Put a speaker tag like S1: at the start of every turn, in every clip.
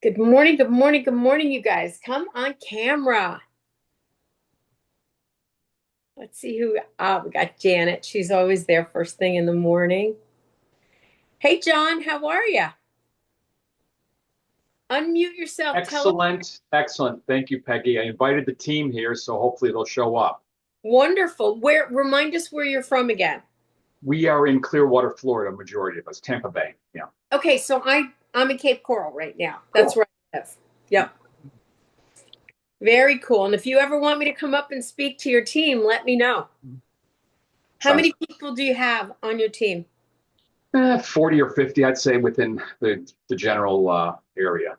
S1: Good morning, good morning, good morning, you guys. Come on camera. Let's see who. We got Janet. She's always there first thing in the morning. Hey, John, how are you? Unmute yourself. Tell us.
S2: Excellent, excellent. Thank you, Peggy. I invited the team here, so hopefully they'll show up.
S1: Wonderful. Remind us where you're from again.
S2: We are in Clearwater, Florida, majority of us, Tampa Bay. Yeah.
S1: Okay, so I'm in Cape Coral right now. That's
S2: Cool.
S1: where I live. Yep. Very cool. And if you ever want me to come up and speak to your team, let me know. How
S2: Sounds
S1: many people do you have on your team?
S2: 40 or 50, I'd say, within the general area.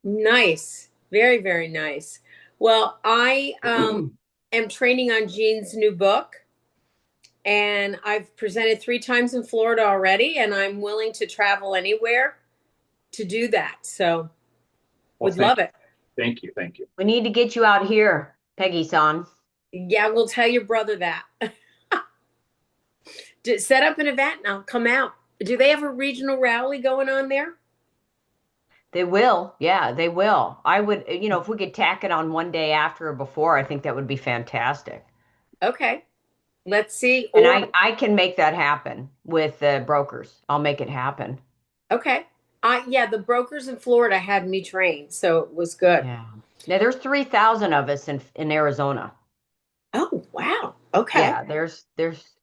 S1: Nice. Very, very nice. Well, I am training on Jean's new book, and I've presented 3 times in Florida already, and I'm willing to travel anywhere to do that. So
S2: Well,
S1: would love it.
S2: thank you, thank you.
S3: We need to get you out here, Peggy-san.
S1: Yeah, we'll tell your brother that. Set up an event and I'll come out. Do they have a regional rally going on there?
S3: They will. Yeah, they will. I would, if we could tack it on one day after or before, I think that would be fantastic.
S1: Okay. Let's see.
S3: And
S1: Or
S3: I can make that happen with the brokers. I'll make it happen.
S1: okay. Yeah, the brokers in Florida had me trained, so it was good.
S3: Yeah. Now there's 3,000 of us in Arizona.
S1: Oh, wow. Okay.
S3: Yeah, there's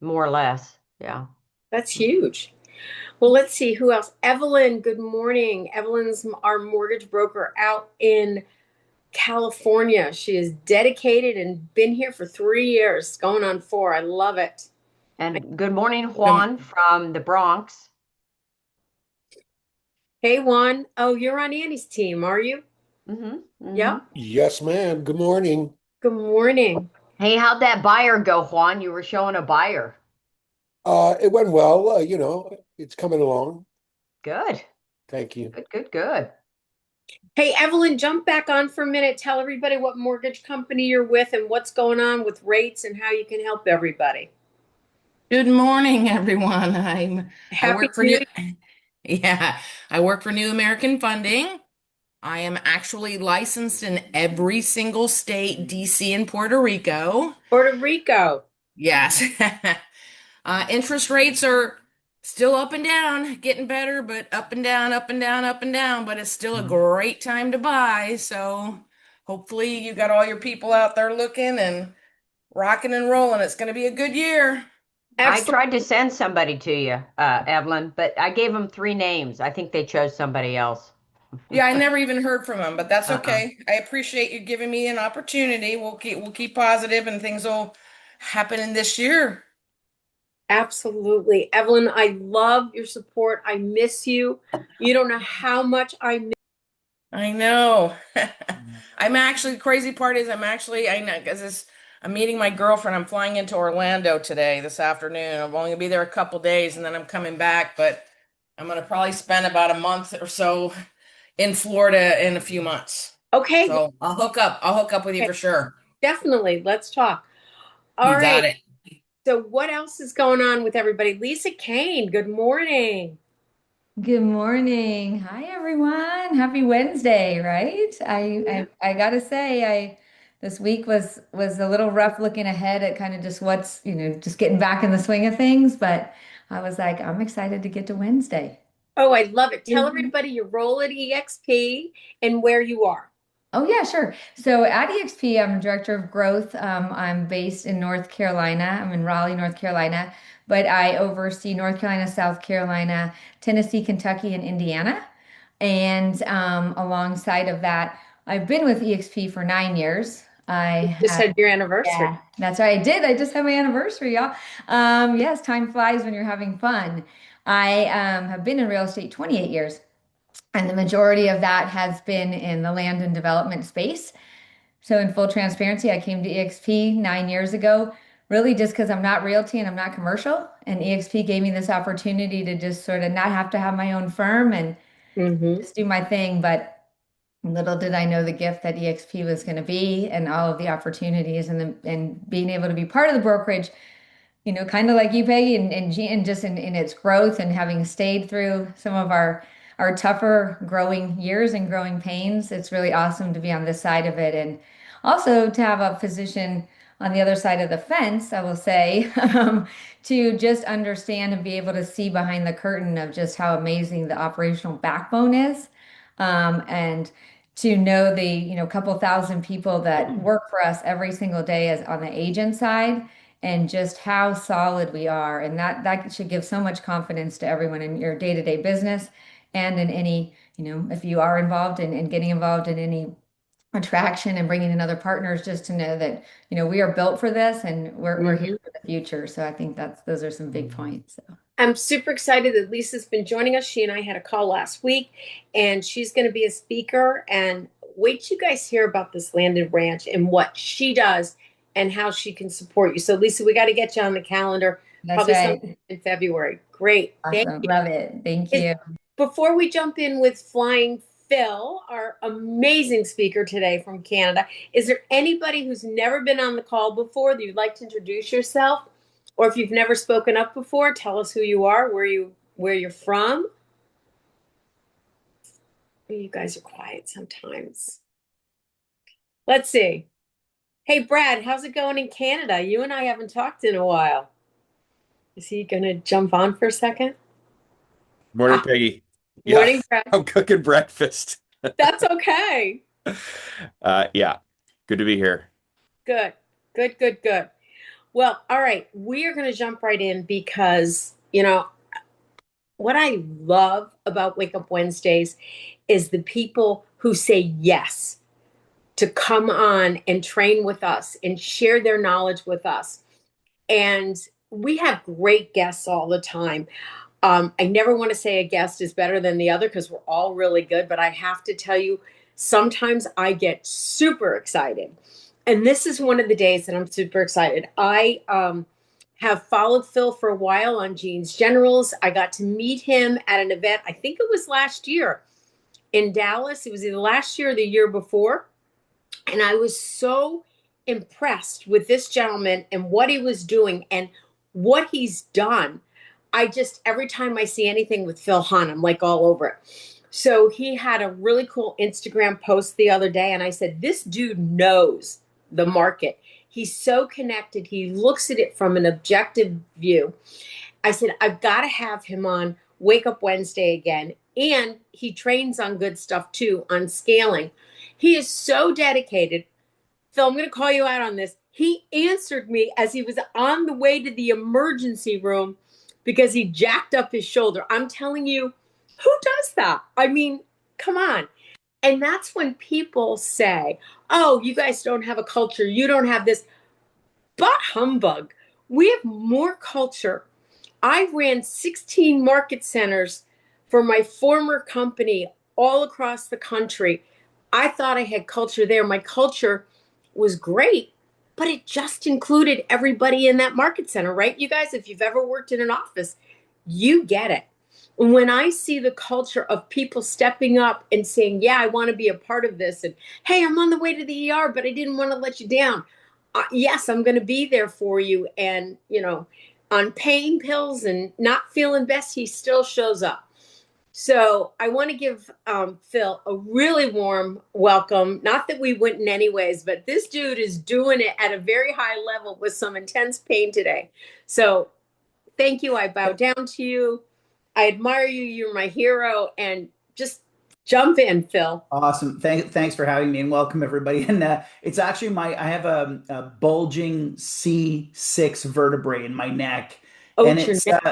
S3: more or less. Yeah.
S1: That's huge. Well, let's see who else. Evelyn, good morning. Evelyn's our mortgage broker out in California. She is dedicated and been here for 3 years, going on 4. I love it.
S3: And good morning,
S4: Um,
S3: Juan from the Bronx.
S1: Hey, Juan. Oh, you're on Annie's team, are you?
S3: hmm
S1: Yep.
S4: yes, ma'am. Good morning.
S1: Good morning.
S3: Hey, how'd that buyer go, Juan? You were showing a buyer.
S4: It went well. It's coming along.
S3: Good.
S4: Thank you.
S3: Good, good, good.
S1: Hey, Evelyn, jump back on for a minute. Tell everybody what mortgage company you're with and what's going on with rates and how you can help everybody.
S5: Good morning, everyone. I
S1: Happy
S5: work for
S1: New
S5: New yeah, I work for New American Funding. I am actually licensed in every single state, DC and Puerto Rico.
S1: Puerto Rico.
S5: Yes. Interest rates are still up and down, getting better, but up and down, up and down, up and down, but it's still a great time to buy. So hopefully you got all your people out there looking and rocking and rolling. It's going to be a good year.
S3: I
S1: Absolutely.
S3: tried to send somebody to you, Evelyn, but I gave them three names. I think they chose somebody else.
S5: Yeah, I never even heard from him, but that's
S3: Uh-uh.
S5: okay. I appreciate you giving me an opportunity. We'll keep positive and things will happen in this year.
S1: Absolutely. Evelyn, I love your support. I miss you. You don't know how much I miss.
S5: I know. I'm actually the crazy part is I know because I'm meeting my girlfriend. I'm flying into Orlando today, this afternoon. I'm only gonna be there a couple days and then I'm coming back, but I'm gonna probably spend about a month or so in Florida in a few months.
S1: Okay, well,
S5: So I'll hook up. I'll hook up with you
S1: okay,
S5: for sure.
S1: definitely. Let's talk. All
S5: You got
S1: right.
S5: it.
S1: So what else is going on with everybody? Lisa Kane, good morning.
S6: Good morning. Hi everyone. Happy Wednesday, right?
S1: Yeah.
S6: I gotta say, I this week was a little rough looking ahead at kind of just what's, just getting back in the swing of things, but I was like, I'm excited to get to Wednesday.
S1: Oh, I love it. Tell
S6: Mhm.
S1: everybody your role at EXP and where you are.
S6: Oh yeah, sure. So at EXP, I'm director of growth. I'm based in North Carolina. I'm in Raleigh, North Carolina, but I oversee North Carolina, South Carolina, Tennessee, Kentucky, and Indiana. And alongside of that, I've been with EXP for 9 years. I
S1: Just
S6: have,
S1: had your anniversary.
S6: yeah, that's right. I did. I just had my anniversary, y'all. Yes, time flies when you're having fun. I have been in real estate 28 years, and the majority of that has been in the land and development space. So, in full transparency, I came to EXP 9 years ago, really just because I'm not realty and I'm not commercial. And EXP gave me this opportunity to just sort of not have to have my own firm and
S1: Mm-hmm.
S6: just do my thing. But little did I know the gift that EXP was going to be and all of the opportunities and being able to be part of the brokerage, kind of like you, Peggy, and just in its growth and having stayed through some of our our tougher growing years and growing pains. It's really awesome to be on this side of it, and also to have a physician on the other side of the fence, I will say, to just understand and be able to see behind the curtain of just how amazing the operational backbone is. And to know the, couple thousand people that work for us every single day as on the agent side and just how solid we are. And that should give so much confidence to everyone in your day-to-day business and in any, if you are involved in getting involved in any attraction and bringing in other partners, just to know that, we are built for this and we're
S1: Mhm.
S6: here for the future. So I think those are some big points. So.
S1: I'm super excited that Lisa's been joining us. She and I had a call last week, and she's going to be a speaker. And wait till you guys hear about this Landon Ranch and what she does and how she can support you. So, Lisa, we got to get you on the calendar,
S6: That's
S1: probably
S6: right.
S1: sometime in February. Great. Thank
S6: Awesome.
S1: you.
S6: Love it. Thank
S1: Is,
S6: you.
S1: before we jump in with Flying Phil, our amazing speaker today from Canada, is there anybody who's never been on the call before that you'd like to introduce yourself? Or if you've never spoken up before, tell us who you are, where you're from. You guys are quiet sometimes. Let's see. Hey, Brad, how's it going in Canada? You and I haven't talked in a while. Is he going to jump on for a second?
S7: Morning, Peggy. Yeah,
S1: Morning, Brad.
S7: I'm cooking breakfast.
S1: That's okay.
S7: Yeah, good to be here.
S1: Good, good, good, good. Well, all right. We are going to jump right in because, what I love about Wake Up Wednesdays is the people who say yes to come on and train with us and share their knowledge with us. And we have great guests all the time. I never want to say a guest is better than the other because we're all really good, but I have to tell you, sometimes I get super excited. And this is one of the days that I'm super excited. I have followed Phil for a while on Jeans Generals. I got to meet him at an event, I think it was last year in Dallas. It was either last year or the year before. And I was so impressed with this gentleman and what he was doing and what he's done. Every time I see anything with Phil Hunt, I'm like all over it. So he had a really cool Instagram post the other day, and I said, this dude knows the market. He's so connected. He looks at it from an objective view. I said, I've got to have him on Wake Up Wednesday again. And he trains on good stuff too, on scaling. He is so dedicated. Phil, I'm going to call you out on this. He answered me as he was on the way to the emergency room because he jacked up his shoulder. I'm telling you, who does that? I mean, come on. And that's when people say, oh, you guys don't have a culture. You don't have this. But humbug. We have more culture. I ran 16 market centers for my former company all across the country. I thought I had culture there. My culture was great, but it just included everybody in that market center, right? You guys, if you've ever worked in an office, you get it. When I see the culture of people stepping up and saying, yeah, I want to be a part of this. And hey, I'm on the way to the ER, but I didn't want to let you down. Yes, I'm going to be there for you. And, on pain pills and not feeling best, he still shows up. So I want to give Phil a really warm welcome. Not that we wouldn't anyways, but this dude is doing it at a very high level with some intense pain today. So thank you. I bow down to you. I admire you. You're my hero. And just jump in, Phil.
S8: Awesome. Thanks for having me and welcome everybody. And it's actually I have a bulging C6 vertebrae in my neck.
S1: Oh,
S8: And
S1: it's your
S8: it's,
S1: neck.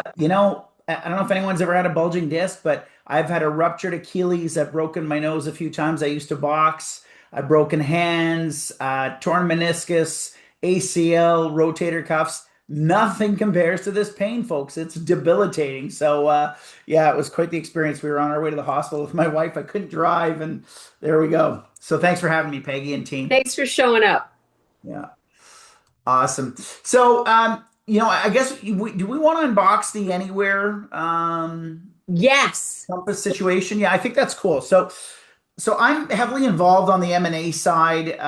S8: I don't know if anyone's ever had a bulging disc, but I've had a ruptured Achilles. I've broken my nose a few times. I used to box. I've broken hands, torn meniscus, ACL, rotator cuffs. Nothing compares to this pain, folks. It's debilitating. So, yeah, it was quite the experience. We were on our way to the hospital with my wife. I couldn't drive, and there we go. So, thanks for having me, Peggy and team.
S1: Thanks for showing up.
S8: Yeah, awesome. So, I guess do we want to unbox the Anywhere
S1: Yes.
S8: Compass situation? Yeah, I think that's cool. So I'm heavily involved on the M&A side,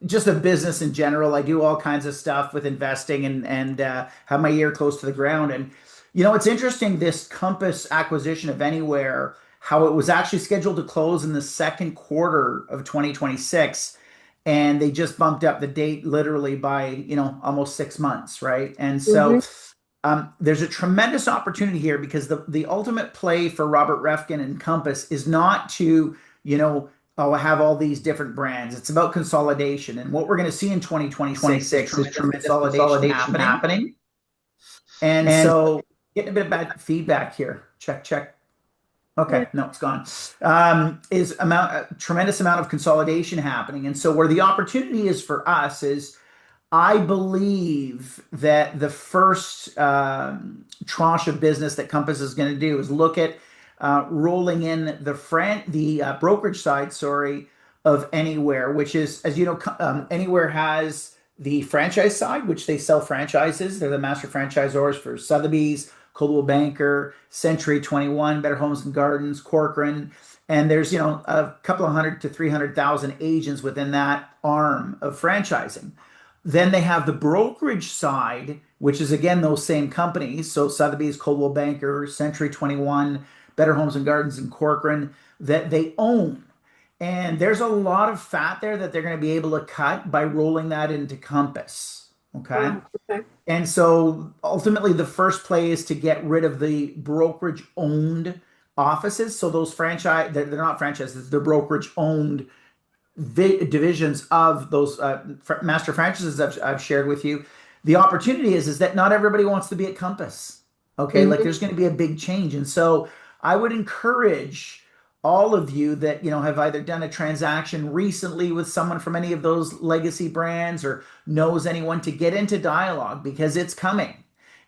S8: just of business in general. I do all kinds of stuff with investing and have my ear close to the ground. And it's interesting, this Compass acquisition of Anywhere, how it was actually scheduled to close in the second quarter of 2026, and they just bumped up the date literally by, almost 6 months, right? And
S1: Hmm.
S8: so there's a tremendous opportunity here because the ultimate play for Robert Refkin and Compass is not to, you know, have all these different brands. It's about consolidation. And what we're going to see in 2026 is
S2: 26 is
S8: tremendous
S2: tremendous
S8: consolidation
S2: consolidation
S8: happening.
S2: happening.
S8: And
S2: And
S8: so getting a bit of bad feedback here. Check, check.
S1: Yeah.
S8: Okay, no, it's gone. Is a tremendous amount of consolidation happening. And so where the opportunity is for us is I believe that the first tranche of business that Compass is going to do is look at rolling in the brokerage side, sorry, of Anywhere, which is, as you know, Anywhere has the franchise side, which they sell franchises. They're the master franchisors for Sotheby's, Coldwell Banker, Century 21, Better Homes and Gardens, Corcoran. And there's, a couple of hundred to 300,000 agents within that arm of franchising. Then they have the brokerage side, which is again those same companies. So Sotheby's, Coldwell Banker, Century 21, Better Homes and Gardens, and Corcoran that they own. And there's a lot of fat there that they're going to be able to cut by rolling that into Compass. Okay.
S1: Wow. Okay.
S8: And so ultimately, the first play is to get rid of the brokerage owned offices. So those they're not franchises, they're brokerage owned divisions of those master franchises I've shared with you. The opportunity is that not everybody wants to be at Compass. Okay, like
S1: Hmm.
S8: there's going to be a big change, and so I would encourage all of you that have either done a transaction recently with someone from any of those legacy brands or knows anyone to get into dialogue because it's coming.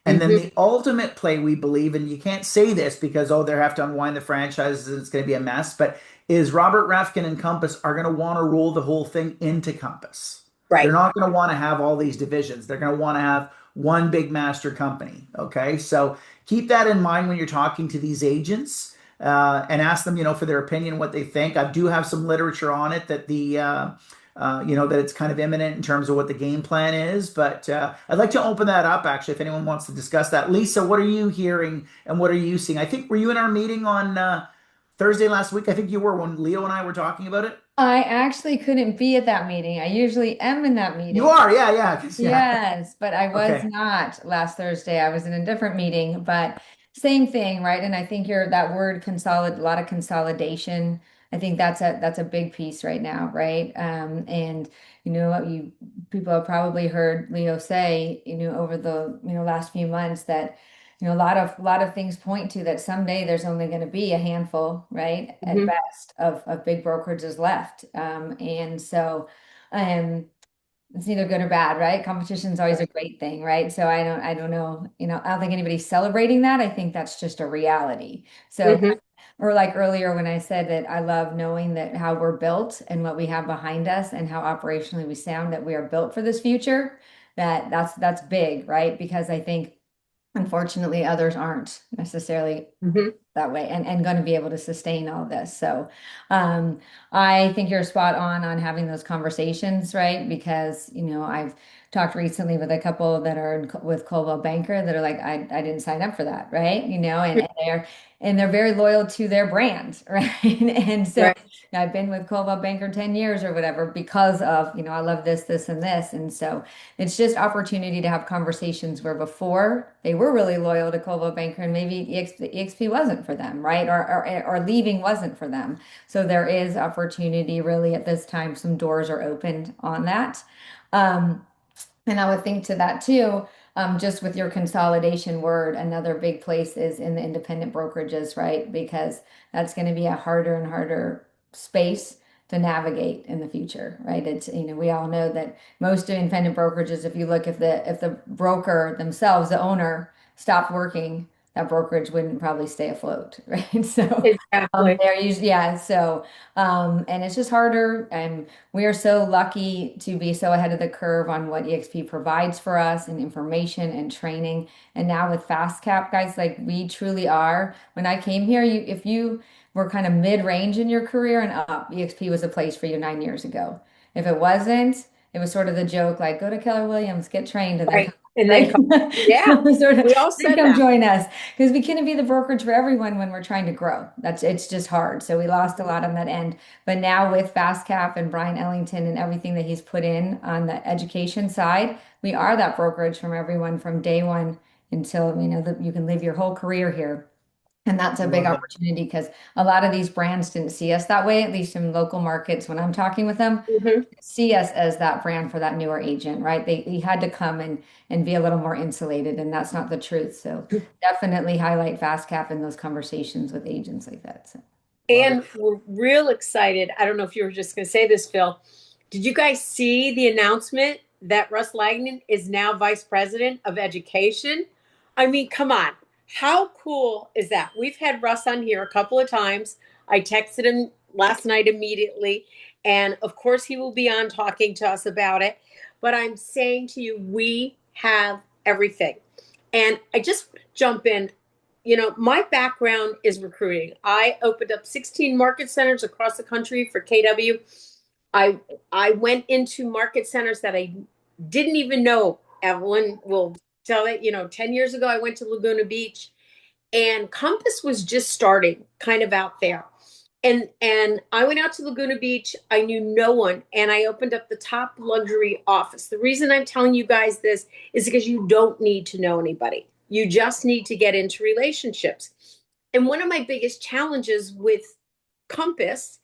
S8: And then
S1: Hmm.
S8: the ultimate play we believe, and you can't say this because they have to unwind the franchises and it's going to be a mess, but is Robert Refkin and Compass are going to want to roll the whole thing into Compass. They're
S1: Right.
S8: not going to want to have all these divisions. They're going to want to have one big master company. Okay, so keep that in mind when you're talking to these agents and ask them, for their opinion, what they think. I do have some literature on it that that it's kind of imminent in terms of what the game plan is. But I'd like to open that up actually, if anyone wants to discuss that. Lisa, what are you hearing and what are you seeing? I think were you in our meeting on Thursday last week? I think you were when Leo and I were talking about it.
S6: I actually couldn't be at that meeting. I usually am in that
S8: You
S6: meeting.
S8: are, yeah, yeah, yeah.
S6: Yes, but I was
S8: Okay.
S6: not last Thursday. I was in a different meeting, but same thing, right? And I think that word consolidate, a lot of consolidation. I think that's a big piece right now, right? And you people have probably heard Leo say, over the last few months that a lot of things point to that someday there's only going to be a handful, right, at
S1: Hmm.
S6: best of big brokerages left. And so it's neither good or bad, right? Competition is always a great thing, right? So I don't know, I don't think anybody's celebrating that. I think that's just a reality. So,
S1: Hmm.
S6: or like earlier when I said that I love knowing that how we're built and what we have behind us and how operationally we sound, that we are built for this future, that's big, right? Because I think unfortunately others aren't necessarily
S1: Hmm.
S6: that way and going to be able to sustain all this. So um, I think you're spot on having those conversations, right? Because, I've talked recently with a couple that are with Coldwell Banker that are like, I didn't sign up for that, right? And they're very loyal to their brand, right? And so
S1: Right.
S6: I've been with Coldwell Banker 10 years or whatever because of, I love this, this, and this. And so it's just opportunity to have conversations where before they were really loyal to Coldwell Banker and maybe EXP wasn't for them, right? Or leaving wasn't for them. So there is opportunity really at this time. Some doors are opened on that. Um, and I would think to that too, just with your consolidation word, another big place is in the independent brokerages, right? Because that's going to be a harder and harder space to navigate in the future, right? It's, we all know that most independent brokerages, if you look, if the broker themselves, the owner, stopped working, that brokerage wouldn't probably stay afloat, right? So
S1: Exactly.
S6: they're usually, yeah. So and it's just harder. And we are so lucky to be so ahead of the curve on what EXP provides for us and information and training. And now with Fast Cap, guys, like we truly are. When I came here, if you were kind of mid-range in your career and up, EXP was a place for you 9 years ago. If it wasn't, it was sort of the joke, like go to Keller Williams, get trained, and then
S1: Right.
S6: come
S1: And then,
S6: right?
S1: yeah,
S6: Sort of,
S1: we all
S6: then
S1: said
S6: come
S1: that.
S6: join us because we couldn't be the brokerage for everyone when we're trying to grow. It's just hard. So we lost a lot on that end. But now with FastCap and Brian Ellington and everything that he's put in on the education side, we are that brokerage from everyone from day one until, that you can live your whole career here. And that's a big
S8: Love it.
S6: opportunity because a lot of these brands didn't see us that way, at least in local markets when I'm talking with them,
S1: Mhm.
S6: see us as that brand for that newer agent, right? They had to come and be a little more insulated, and that's not the truth. So definitely highlight FastCap in those conversations with agents like that. So.
S8: Love it.
S1: And we're real excited. I don't know if you were just going to say this, Phil. Did you guys see the announcement that Russ Langdon is now vice president of education? I mean, come on. How cool is that? We've had Russ on here a couple of times. I texted him last night immediately. And of course, he will be on talking to us about it. But I'm saying to you, we have everything. And I just jump in. My background is recruiting. I opened up 16 market centers across the country for KW. I went into market centers that I didn't even know. Evelyn will tell it, 10 years ago, I went to Laguna Beach and Compass was just starting kind of out there. And I went out to Laguna Beach. I knew no one, and I opened up the top luxury office. The reason I'm telling you guys this is because you don't need to know anybody. You just need to get into relationships. And one of my biggest challenges with Compass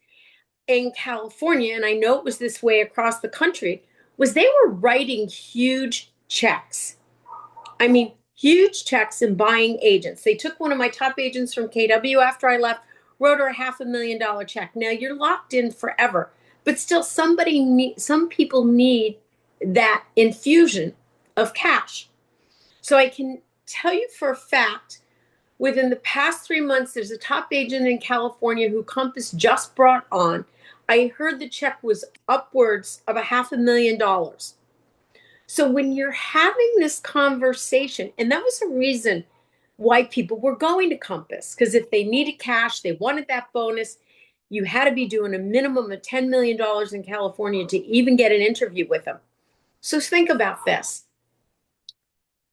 S1: in California, and I know it was this way across the country, was they were writing huge checks. I mean, huge checks and buying agents. They took one of my top agents from KW after I left, wrote her a $500,000 check. Now you're locked in forever, but still some people need that infusion of cash. So I can tell you for a fact, within the past 3 months, there's a top agent in California who Compass just brought on. I heard the check was upwards of a $500,000. So when you're having this conversation, and that was the reason why people were going to Compass, because if they needed cash, they wanted that bonus, you had to be doing a minimum of $10 million in California to even get an interview with them. So think about this.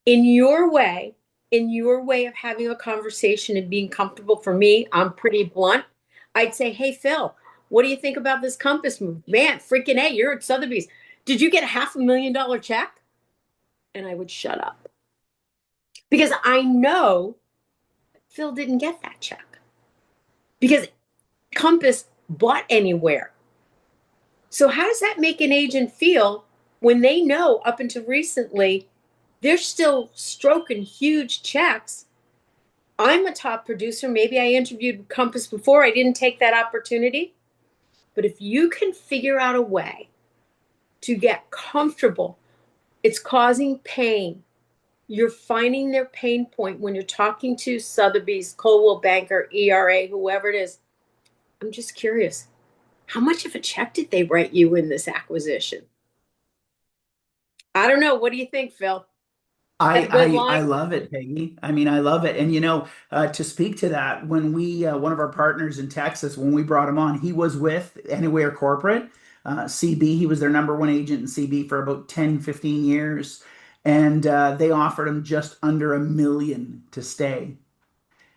S1: In your way, of having a conversation and being comfortable, for me, I'm pretty blunt. I'd say, hey, Phil, what do you think about this Compass move? Man, freaking A, you're at Sotheby's. Did you get a $500,000 check? And I would shut up because I know Phil didn't get that check because Compass bought anywhere. So how does that make an agent feel when they know up until recently they're still stroking huge checks? I'm a top producer. Maybe I interviewed Compass before. I didn't take that opportunity. But if you can figure out a way to get comfortable, it's causing pain. You're finding their pain point when you're talking to Sotheby's, Coldwell Banker, ERA, whoever it is. I'm just curious, how much of a check did they write you in this acquisition? I don't know. What do you think, Phil? That a good
S8: I
S1: line?
S8: love it, Peggy. I mean, I love it. And to speak to that, when we one of our partners in Texas, when we brought him on, he was with Anywhere Corporate, CB. He was their number one agent in CB for about 10, 15 years. And they offered him just under $1 million to stay.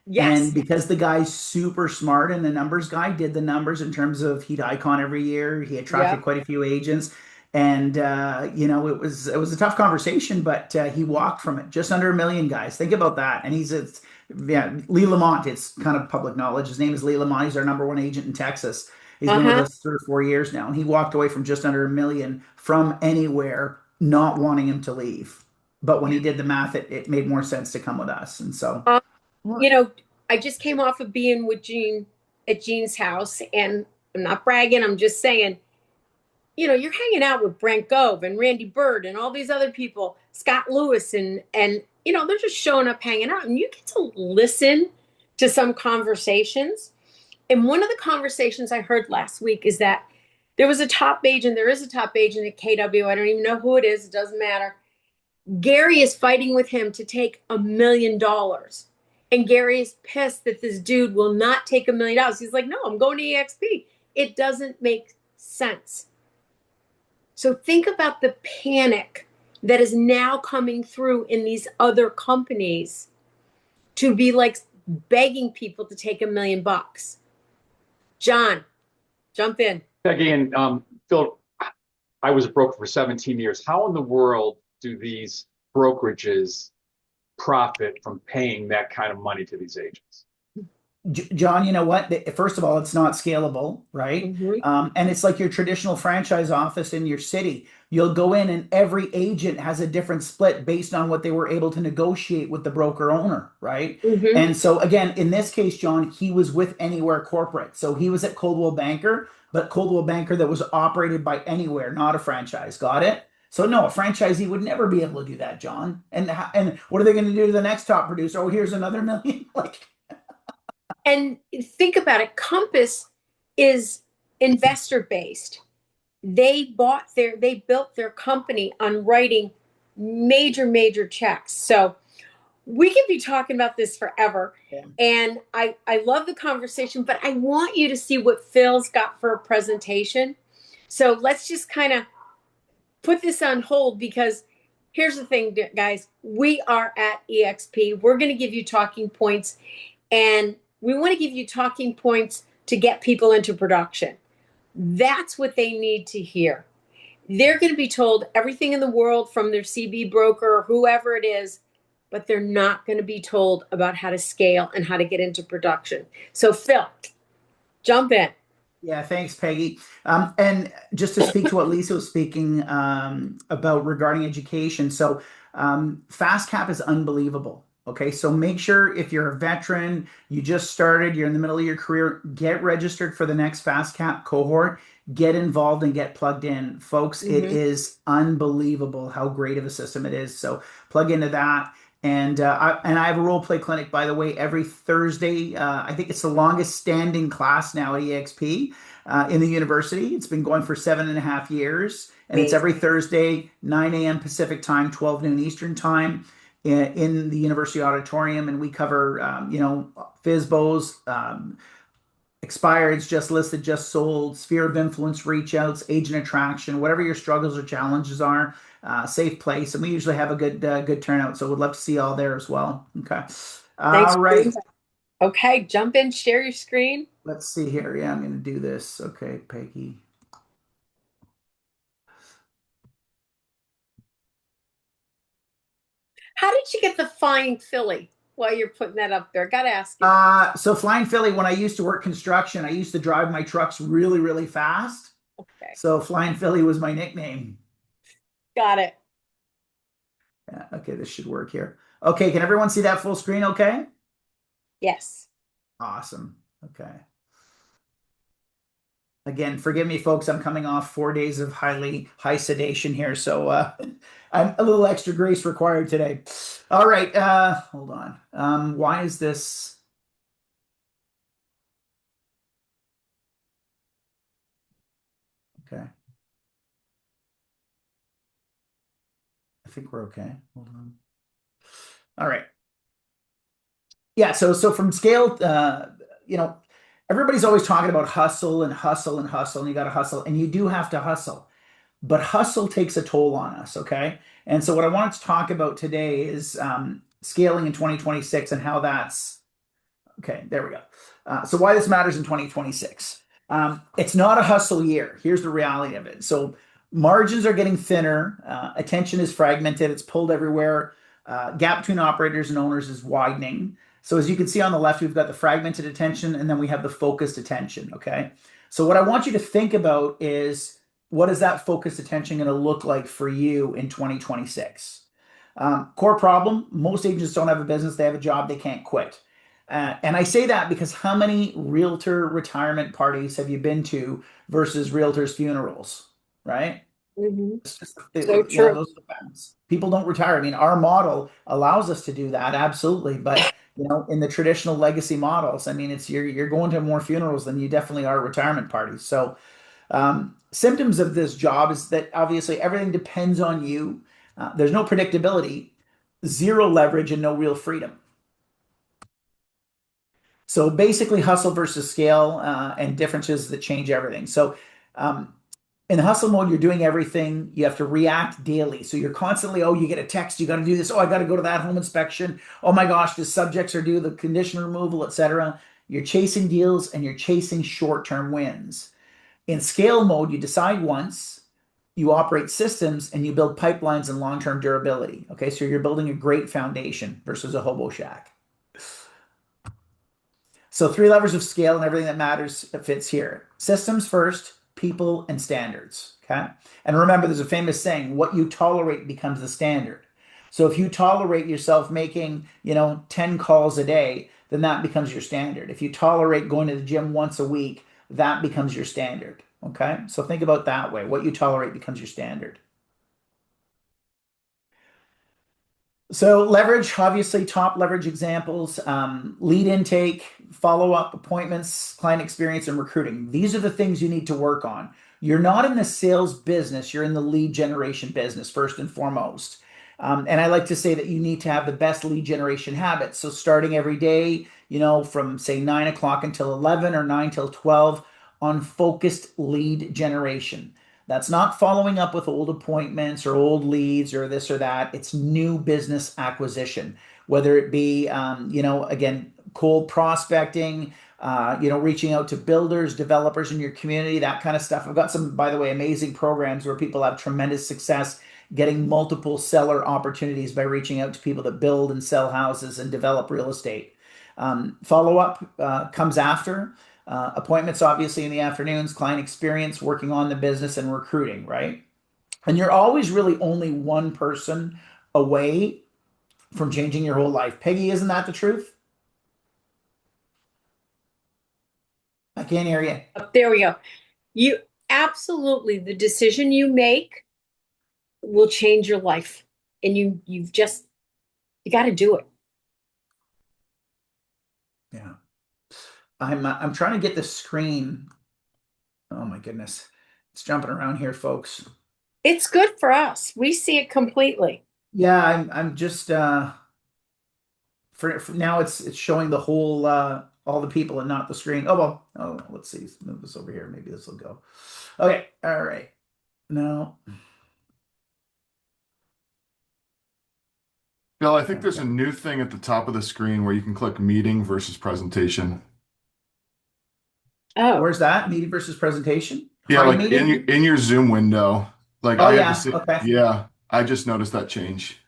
S8: And
S1: Yes.
S8: because the guy's super smart and the numbers guy did the numbers in terms of he'd icon every year, he attracted
S1: Yep.
S8: quite a few agents. And it was a tough conversation, but he walked from it just under $1 million, guys. Think about that. And Lee Lamont. It's kind of public knowledge. His name is Lee Lamont. He's our number one agent in Texas. He's been with
S1: Uh-huh.
S8: us 3 or 4 years now, and he walked away from just under $1 million from Anywhere, not wanting him to leave. But when he did the math, it made more sense to come with us. And so.
S1: Um, you know, I just came off of being with Gene at Gene's house, and I'm not bragging. I'm just saying, you're hanging out with Brent Gove and Randy Bird and all these other people, Scott Lewis, and they're just showing up, hanging out, and you get to listen to some conversations. And one of the conversations I heard last week is that there is a top agent at KW. I don't even know who it is. It doesn't matter. Gary is fighting with him to take $1 million. And Gary is pissed that this dude will not take $1 million. He's like, no, I'm going to EXP. It doesn't make sense. So think about the panic that is now coming through in these other companies to be like begging people to take $1 million. John, jump in.
S2: Peggy and Phil, I was a broker for 17 years. How in the world do these brokerages profit from paying that kind of money to these agents?
S8: John, you know what? First of all, it's not scalable, right?
S1: Mm-hmm.
S8: And it's like your traditional franchise office in your city. You'll go in and every agent has a different split based on what they were able to negotiate with the broker owner, right?
S1: Mm-hmm.
S8: And so again, in this case, John, he was with Anywhere Corporate. So he was at Coldwell Banker, but Coldwell Banker that was operated by Anywhere, not a franchise. Got it? So no, a franchisee would never be able to do that, John. And what are they going to do to the next top producer? Oh, here's another million. Like,
S1: And think about it. Compass is investor based. They built their company on writing major checks. So we could be talking about this forever.
S8: yeah.
S1: And I love the conversation, but I want you to see what Phil's got for a presentation. So let's just kind of put this on hold, because here's the thing, guys. We are at EXP. We're going to give you talking points, and we want to give you talking points to get people into production. That's what they need to hear. They're going to be told everything in the world from their CB broker or whoever it is, but they're not going to be told about how to scale and how to get into production. So, Phil, jump in.
S8: Yeah, thanks, Peggy. And just to speak to what Lisa was speaking about regarding education. So, FastCap is unbelievable. Okay, so make sure if you're a veteran, you just started, you're in the middle of your career, get registered for the next FastCap cohort, get involved and get plugged in. Folks, it
S1: Mm-hmm.
S8: is unbelievable how great of a system it is. So plug into that. And I have a role play clinic, by the way, every Thursday. I think it's the longest standing class now at EXP in the university. It's been going for 7.5 years, and it's every
S1: Amazing.
S8: Thursday, 9 a.m. Pacific time, 12 noon Eastern time, in the university auditorium. And we cover, FISBOs, expireds, just listed, just sold, sphere of influence, reach outs, agent attraction, whatever your struggles or challenges are, safe place. And we usually have a good turnout. So we'd love to see you all there as well. Okay.
S1: Thanks
S8: All
S1: for doing
S8: right.
S1: that. Okay, jump in, share your screen.
S8: Let's see here. Yeah, I'm going to do this. Okay, Peggy.
S1: How did you get the flying Philly while you're putting that up there? Got to ask you.
S8: So Flying Philly, when I used to work construction, I used to drive my trucks really, really fast.
S1: Okay,
S8: So Flying Philly was my nickname.
S1: got it.
S8: Yeah, okay, this should work here. Okay, can everyone see that full screen okay?
S1: Yes.
S8: Awesome. Okay. Again, forgive me, folks. I'm coming off 4 days of high sedation here, so I'm a little extra grace required today. All right, hold on. Why is this? Okay, I think we're okay. Hold on. All right. Yeah. So from scale, everybody's always talking about hustle and hustle and hustle, and you got to hustle, and you do have to hustle. But hustle takes a toll on us, okay? And so what I wanted to talk about today is scaling in 2026 and how that's okay. There we go. So why this matters in 2026? It's not a hustle year. Here's the reality of it. So margins are getting thinner. Attention is fragmented. It's pulled everywhere. Gap between operators and owners is widening. So as you can see on the left, we've got the fragmented attention, and then we have the focused attention. Okay. So what I want you to think about is, what is that focused attention going to look like for you in 2026? Core problem: most agents don't have a business, they have a job, they can't quit. And I say that because how many realtor retirement parties have you been to versus realtors' funerals, right?
S1: Hmm.
S8: It's just,
S1: So true.
S8: those are the facts. People don't retire. I mean, our model allows us to do that, absolutely. But in the traditional legacy models, I mean, it's you're going to more funerals than you definitely are retirement parties. So symptoms of this job is that obviously everything depends on you. There's no predictability, zero leverage, and no real freedom. So basically, hustle versus scale, and differences that change everything. So In hustle mode, you're doing everything. You have to react daily. So you're constantly, oh, you get a text, you got to do this. Oh, I got to go to that home inspection. Oh my gosh, the subjects are due, the condition removal, etc. You're chasing deals and you're chasing short-term wins. In scale mode, you decide once, you operate systems, and you build pipelines and long-term durability. Okay, so you're building a great foundation versus a hobo shack. So three levers of scale and everything that matters fits here. Systems first, people and standards. Okay. And remember, there's a famous saying, what you tolerate becomes the standard. So if you tolerate yourself making, 10 calls a day, then that becomes your standard. If you tolerate going to the gym once a week, that becomes your standard. Okay. So think about that way. What you tolerate becomes your standard. So leverage, obviously top leverage examples, lead intake, follow-up appointments, client experience, and recruiting. These are the things you need to work on. You're not in the sales business, you're in the lead generation business first and foremost. And I like to say that you need to have the best lead generation habits. So starting every day, from say 9 o'clock until 11 or 9 till 12 on focused lead generation. That's not following up with old appointments or old leads or this or that. It's new business acquisition, whether it be, again, cold prospecting, reaching out to builders, developers in your community, that kind of stuff. I've got some, by the way, amazing programs where people have tremendous success getting multiple seller opportunities by reaching out to people that build and sell houses and develop real estate. Follow up comes after. Appointments, obviously, in the afternoons, client experience, working on the business, and recruiting, right? And you're always really only one person away from changing your whole life. Peggy, isn't that the truth? I can't hear you.
S1: Oh, there we go. You absolutely, the decision you make will change your life. And you got to do it.
S8: Yeah. I'm trying to get the screen. Oh my goodness. It's jumping around here, folks.
S1: It's good for us. We see it completely.
S8: Yeah, I'm just for now it's showing the whole all the people and not the screen. Oh well. Oh, let's see. Let's move this over here. Maybe this will go. Okay. All right. No.
S9: Bill, I think there's a new thing at the top of the screen where you can click meeting versus presentation.
S1: Oh,
S8: Where's that? Meeting versus presentation?
S9: Yeah,
S8: Hide
S9: like
S8: meeting?
S9: in your Zoom window. Like
S8: Oh
S9: I had
S8: yeah.
S9: to see,
S8: Okay.
S9: yeah, I just noticed that change.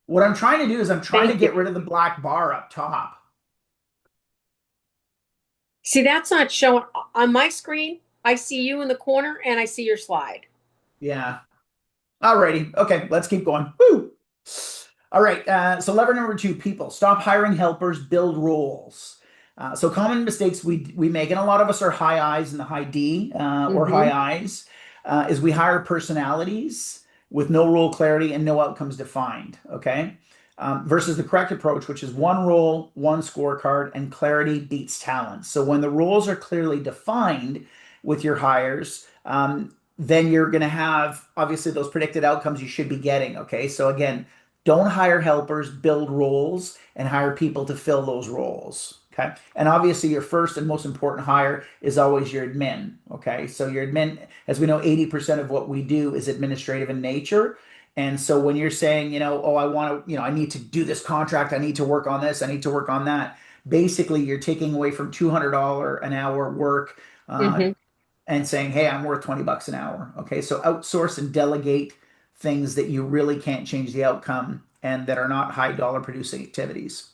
S8: What I'm trying to do is I'm trying to
S1: thank
S8: get
S1: you.
S8: rid of the black bar up top.
S1: See, that's not showing on my screen. I see you in the corner and I see your slide.
S8: Yeah. Alrighty. Okay, let's keep going. Woo! All right. So lever number 2, people. Stop hiring helpers, build roles. So common mistakes we make, and a lot of us are high I's and the high D or high I's, is we hire personalities with no role clarity and no outcomes defined. Okay. Versus the correct approach, which is one role, one scorecard, and clarity beats talent. So when the roles are clearly defined with your hires, then you're going to have obviously those predicted outcomes you should be getting. Okay. So again, don't hire helpers, build roles, and hire people to fill those roles. Okay. And obviously, your first and most important hire is always your admin. Okay. So, your admin, as we know, 80% of what we do is administrative in nature. And so, when you're saying, oh, I want to, I need to do this contract, I need to work on this, I need to work on that, basically, you're taking away from $200 an hour work and saying, hey, I'm worth 20 bucks an hour. Okay. So, outsource and delegate things that you really can't change the outcome and that are not high dollar producing activities.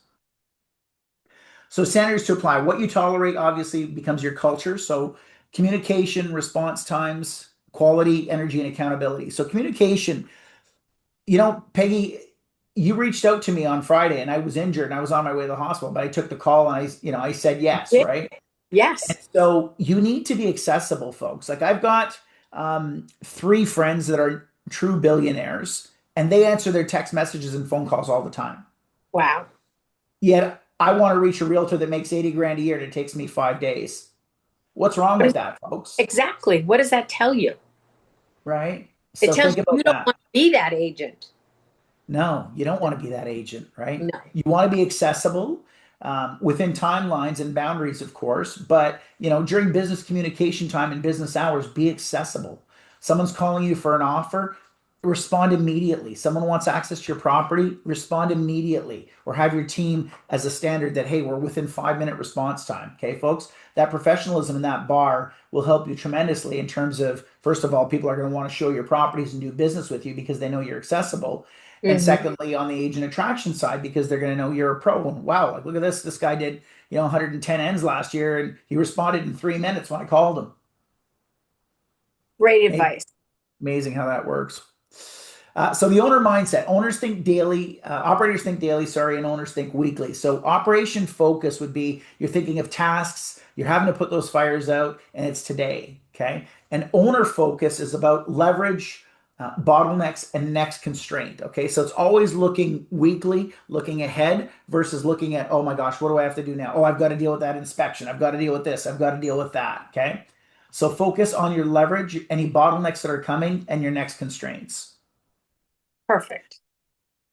S8: So standards to apply. What you tolerate obviously becomes your culture. So communication, response times, quality, energy, and accountability. So communication, Peggy, you reached out to me on Friday and I was injured and I was on my way to the hospital, but I took the call and I said yes, right? And
S1: Yes.
S8: so you need to be accessible, folks. Like I've got 3 friends that are true billionaires and they answer their text messages and phone calls all the time.
S1: Wow.
S8: Yet I want to reach a realtor that makes 80 grand a year and it takes me 5 days. What's wrong with that, folks?
S1: Exactly. What does that tell you?
S8: Right?
S1: It
S8: So
S1: tells
S8: think
S1: you
S8: about
S1: you don't
S8: that.
S1: want to be that agent.
S8: No, you don't want to be that agent, right?
S1: No.
S8: You want to be accessible within timelines and boundaries, of course, but during business communication time and business hours, be accessible. Someone's calling you for an offer, respond immediately. Someone wants access to your property, respond immediately. Or have your team as a standard that, hey, we're within 5-minute response time. Okay, folks? That professionalism in that bar will help you tremendously in terms of, first of all, people are going to want to show your properties and do business with you because they know you're accessible. And
S1: Mm-hmm.
S8: secondly, on the agent attraction side, because they're going to know you're a pro. And wow, like look at this. This guy did, 110 ends last year and he responded in 3 minutes when I called him.
S1: Great
S8: Amazing,
S1: advice.
S8: amazing how that works. So the owner mindset, owners think daily, operators think daily, sorry, and owners think weekly. So operation focus would be you're thinking of tasks, you're having to put those fires out, and it's today, okay? And owner focus is about leverage, bottlenecks, and next constraint, okay? So it's always looking weekly, looking ahead versus looking at, oh my gosh, what do I have to do now? Oh, I've got to deal with that inspection. I've got to deal with this. I've got to deal with that, okay? So focus on your leverage, any bottlenecks that are coming, and your next constraints.
S1: Perfect.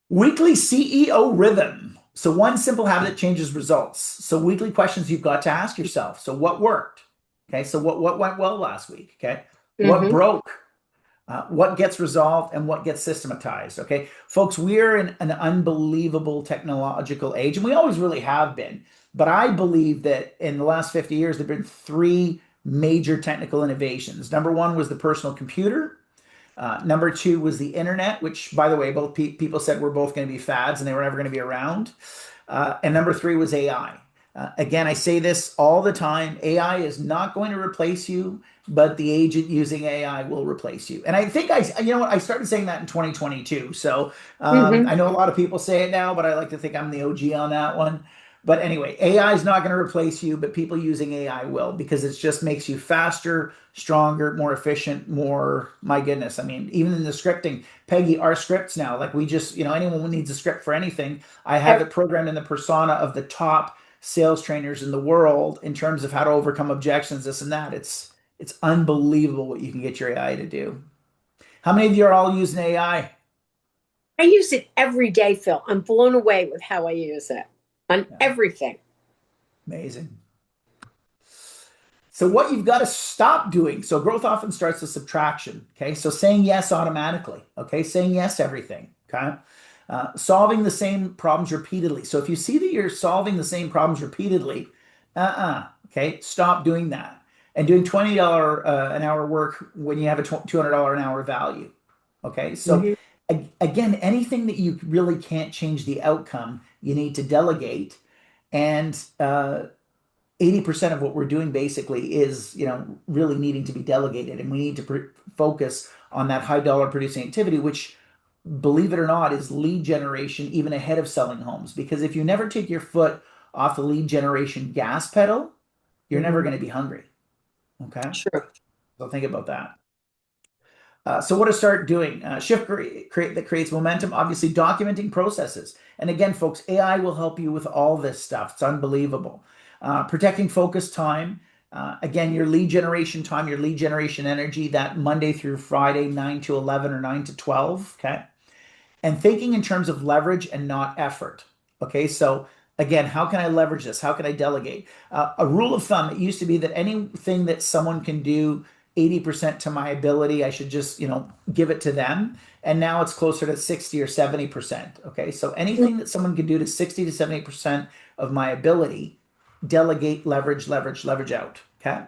S8: Weekly CEO rhythm. So one simple habit changes results. So weekly questions you've got to ask yourself. So what worked? Okay. So what went well last week? Okay. What
S1: Mm-hmm.
S8: broke? What gets resolved and what gets systematized? Okay. Folks, we're in an unbelievable technological age, and we always really have been. But I believe that in the last 50 years, there have been three major technical innovations. Number one was the personal computer. Number two was the internet, which, by the way, both people said were both going to be fads and they were never going to be around. And number three was AI. Again, I say this all the time. AI is not going to replace you, but the agent using AI will replace you. And I think I started saying that in 2022. So
S1: Mm-hmm.
S8: I know a lot of people say it now, but I like to think I'm the OG on that one. But anyway, AI is not going to replace you, but people using AI will because it just makes you faster, stronger, more efficient, more, my goodness. I mean, even in the scripting, Peggy, our scripts now, like we just, anyone who needs a script for anything, I have it programmed in the persona of the top sales trainers in the world in terms of how to overcome objections, this and that. It's unbelievable what you can get your AI to do. How many of you are all using AI?
S1: I use it every day, Phil. I'm blown away with how I use it on
S8: Yeah,
S1: everything.
S8: amazing. So what you've got to stop doing. So growth often starts with subtraction. Okay. So saying yes automatically. Okay. Saying yes to everything. Okay. Solving the same problems repeatedly. So if you see that you're solving the same problems repeatedly, okay, stop doing that. And doing $20 an hour work when you have a $200 an hour value. Okay. So
S1: Mm-hmm.
S8: again, anything that you really can't change the outcome, you need to delegate. And 80% of what we're doing basically is, really needing to be delegated. And we need to focus on that high dollar producing activity, which, believe it or not, is lead generation even ahead of selling homes. Because if you never take your foot off the lead generation gas pedal, you're never
S1: Mm-hmm.
S8: going to be hungry. Okay.
S1: Sure.
S8: So think about that. So what to start doing? Shift create that creates momentum. Obviously, documenting processes. And again, folks, AI will help you with all this stuff. It's unbelievable. Protecting focus time. Again, your lead generation time, your lead generation energy, that Monday through Friday, 9 to 11 or 9 to 12. Okay. And thinking in terms of leverage and not effort. Okay, so again, how can I leverage this? How can I delegate? A rule of thumb, it used to be that anything that someone can do 80% to my ability, I should just, give it to them. And now it's closer to 60 or 70%. Okay, so anything that someone can do to 60 to 70% of my ability, delegate, leverage out. Okay.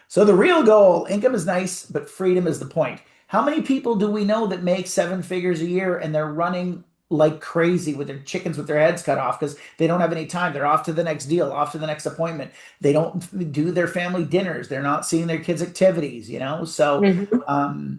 S8: So the real goal, income is nice, but freedom is the point. How many people do we know that make 7 figures a year and they're running like crazy with their chickens with their heads cut off because they don't have any time? They're off to the next deal, off to the next appointment. They don't do their family dinners. They're not seeing their kids' activities. So
S1: Mm-hmm.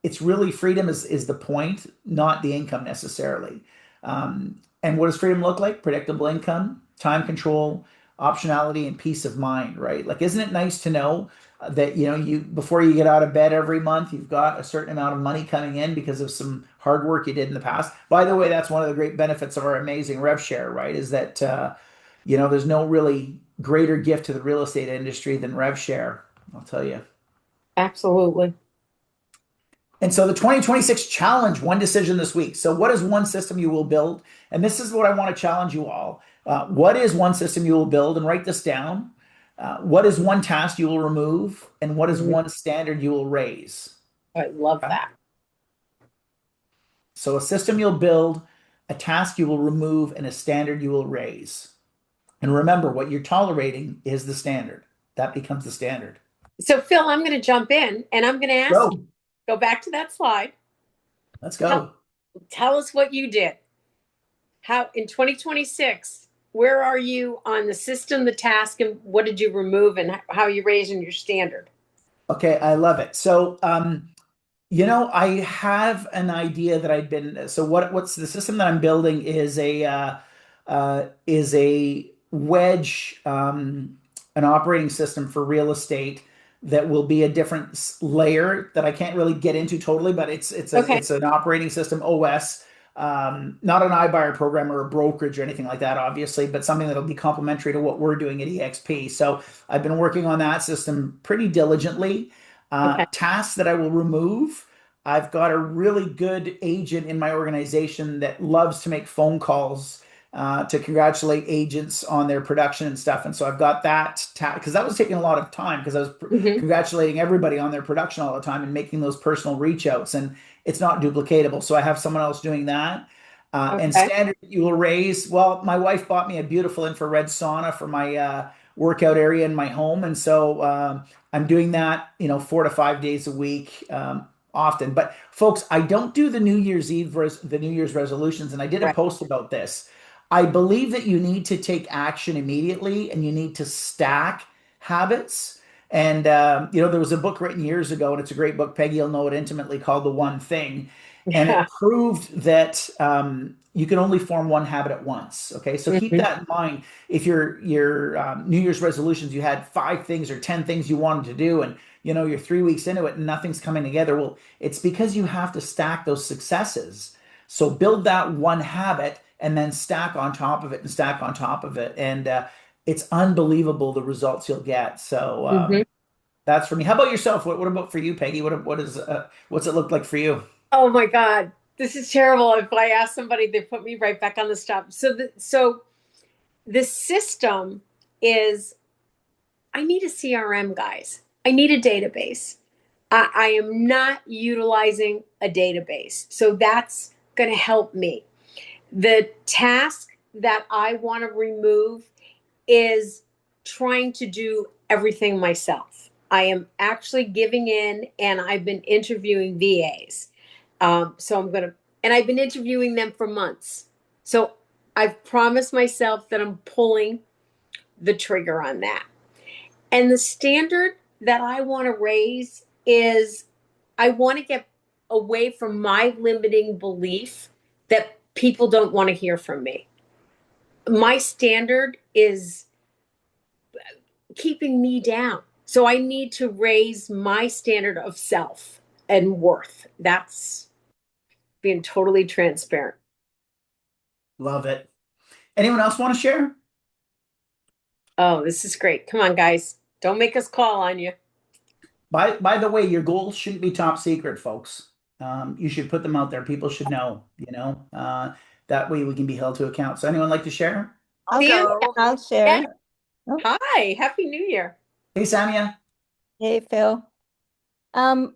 S8: it's really freedom is the point, not the income necessarily. And what does freedom look like? Predictable income, time control, optionality, and peace of mind, right? Like, isn't it nice to know that you before you get out of bed every month, you've got a certain amount of money coming in because of some hard work you did in the past? By the way, that's one of the great benefits of our amazing rev share, right? Is that there's no really greater gift to the real estate industry than rev share. I'll tell you.
S1: Absolutely.
S8: And so the 2026 challenge, one decision this week. So what is one system you will build? And this is what I want to challenge you all. What is one system you will build? And write this down What is one task you will remove, and what is
S1: Mhm.
S8: one standard you will raise?
S1: I love
S8: Okay?
S1: that.
S8: So a system you'll build, a task you will remove, and a standard you will raise. And remember, what you're tolerating is the standard. That becomes the standard.
S1: So, Phil, I'm going to jump in and I'm going to ask you,
S8: Go.
S1: go back to that slide.
S8: Let's
S1: Tell,
S8: go.
S1: tell us what you did. How in 2026, where are you on the system, the task, and what did you remove and how are you raising your standard?
S8: Okay, I love it. So, I have an idea that I've been. So, what's the system that I'm building is a wedge, an operating system for real estate that will be a different layer that I can't really get into totally, but
S1: Okay.
S8: it's an operating system OS, not an iBuyer program or a brokerage or anything like that, obviously, but something that'll be complementary to what we're doing at EXP. So I've been working on that system pretty diligently.
S1: Okay.
S8: Tasks that I will remove. I've got a really good agent in my organization that loves to make phone calls to congratulate agents on their production and stuff. And so I've got that because that was taking a lot of time because I was
S1: Hmm.
S8: congratulating everybody on their production all the time and making those personal reach outs. And it's not duplicatable. So I have someone else doing that. And
S1: Okay.
S8: standard you will raise. Well, my wife bought me a beautiful infrared sauna for my workout area in my home. And so I'm doing that, 4 to 5 days a week. Often. But folks, I don't do the New Year's Eve, the New Year's resolutions, and I did a
S1: Right.
S8: post about this. I believe that you need to take action immediately, and you need to stack habits. And there was a book written years ago, and it's a great book. Peggy will know it intimately, called The One Thing, and it
S1: Yeah.
S8: proved that you can only form one habit at once. Okay, so keep
S1: Hmm.
S8: that in mind. If your New Year's resolutions, you had 5 things or 10 things you wanted to do, and you're 3 weeks into it and nothing's coming together. Well, it's because you have to stack those successes. So build that one habit and then stack on top of it and stack on top of it. And it's unbelievable the results you'll get. So
S1: Hmm.
S8: that's for me. How about yourself? What about for you, Peggy? What's it look like for you?
S1: Oh my God. This is terrible. If I ask somebody, they put me right back on the stop. So the system is I need a CRM, guys. I need a database. I am not utilizing a database. So that's going to help me. The task that I want to remove is trying to do everything myself. I am actually giving in and I've been interviewing VAs. So I'm going to, and I've been interviewing them for months. So I've promised myself that I'm pulling the trigger on that. And the standard that I want to raise is I want to get away from my limiting belief that people don't want to hear from me. My standard is keeping me down. So I need to raise my standard of self and worth. That's being totally transparent.
S8: Love it. Anyone else want to share?
S1: Oh, this is great. Come on, guys. Don't make us call on you.
S8: By the way, your goals shouldn't be top secret, folks. You should put them out there. People should know, that way we can be held to account. So anyone like to share?
S3: I'll
S1: Sam,
S3: go.
S10: I'll
S1: yeah.
S10: share. Oh,
S1: Hi. Happy New Year.
S8: Hey, Samia.
S10: hey, Phil. Um,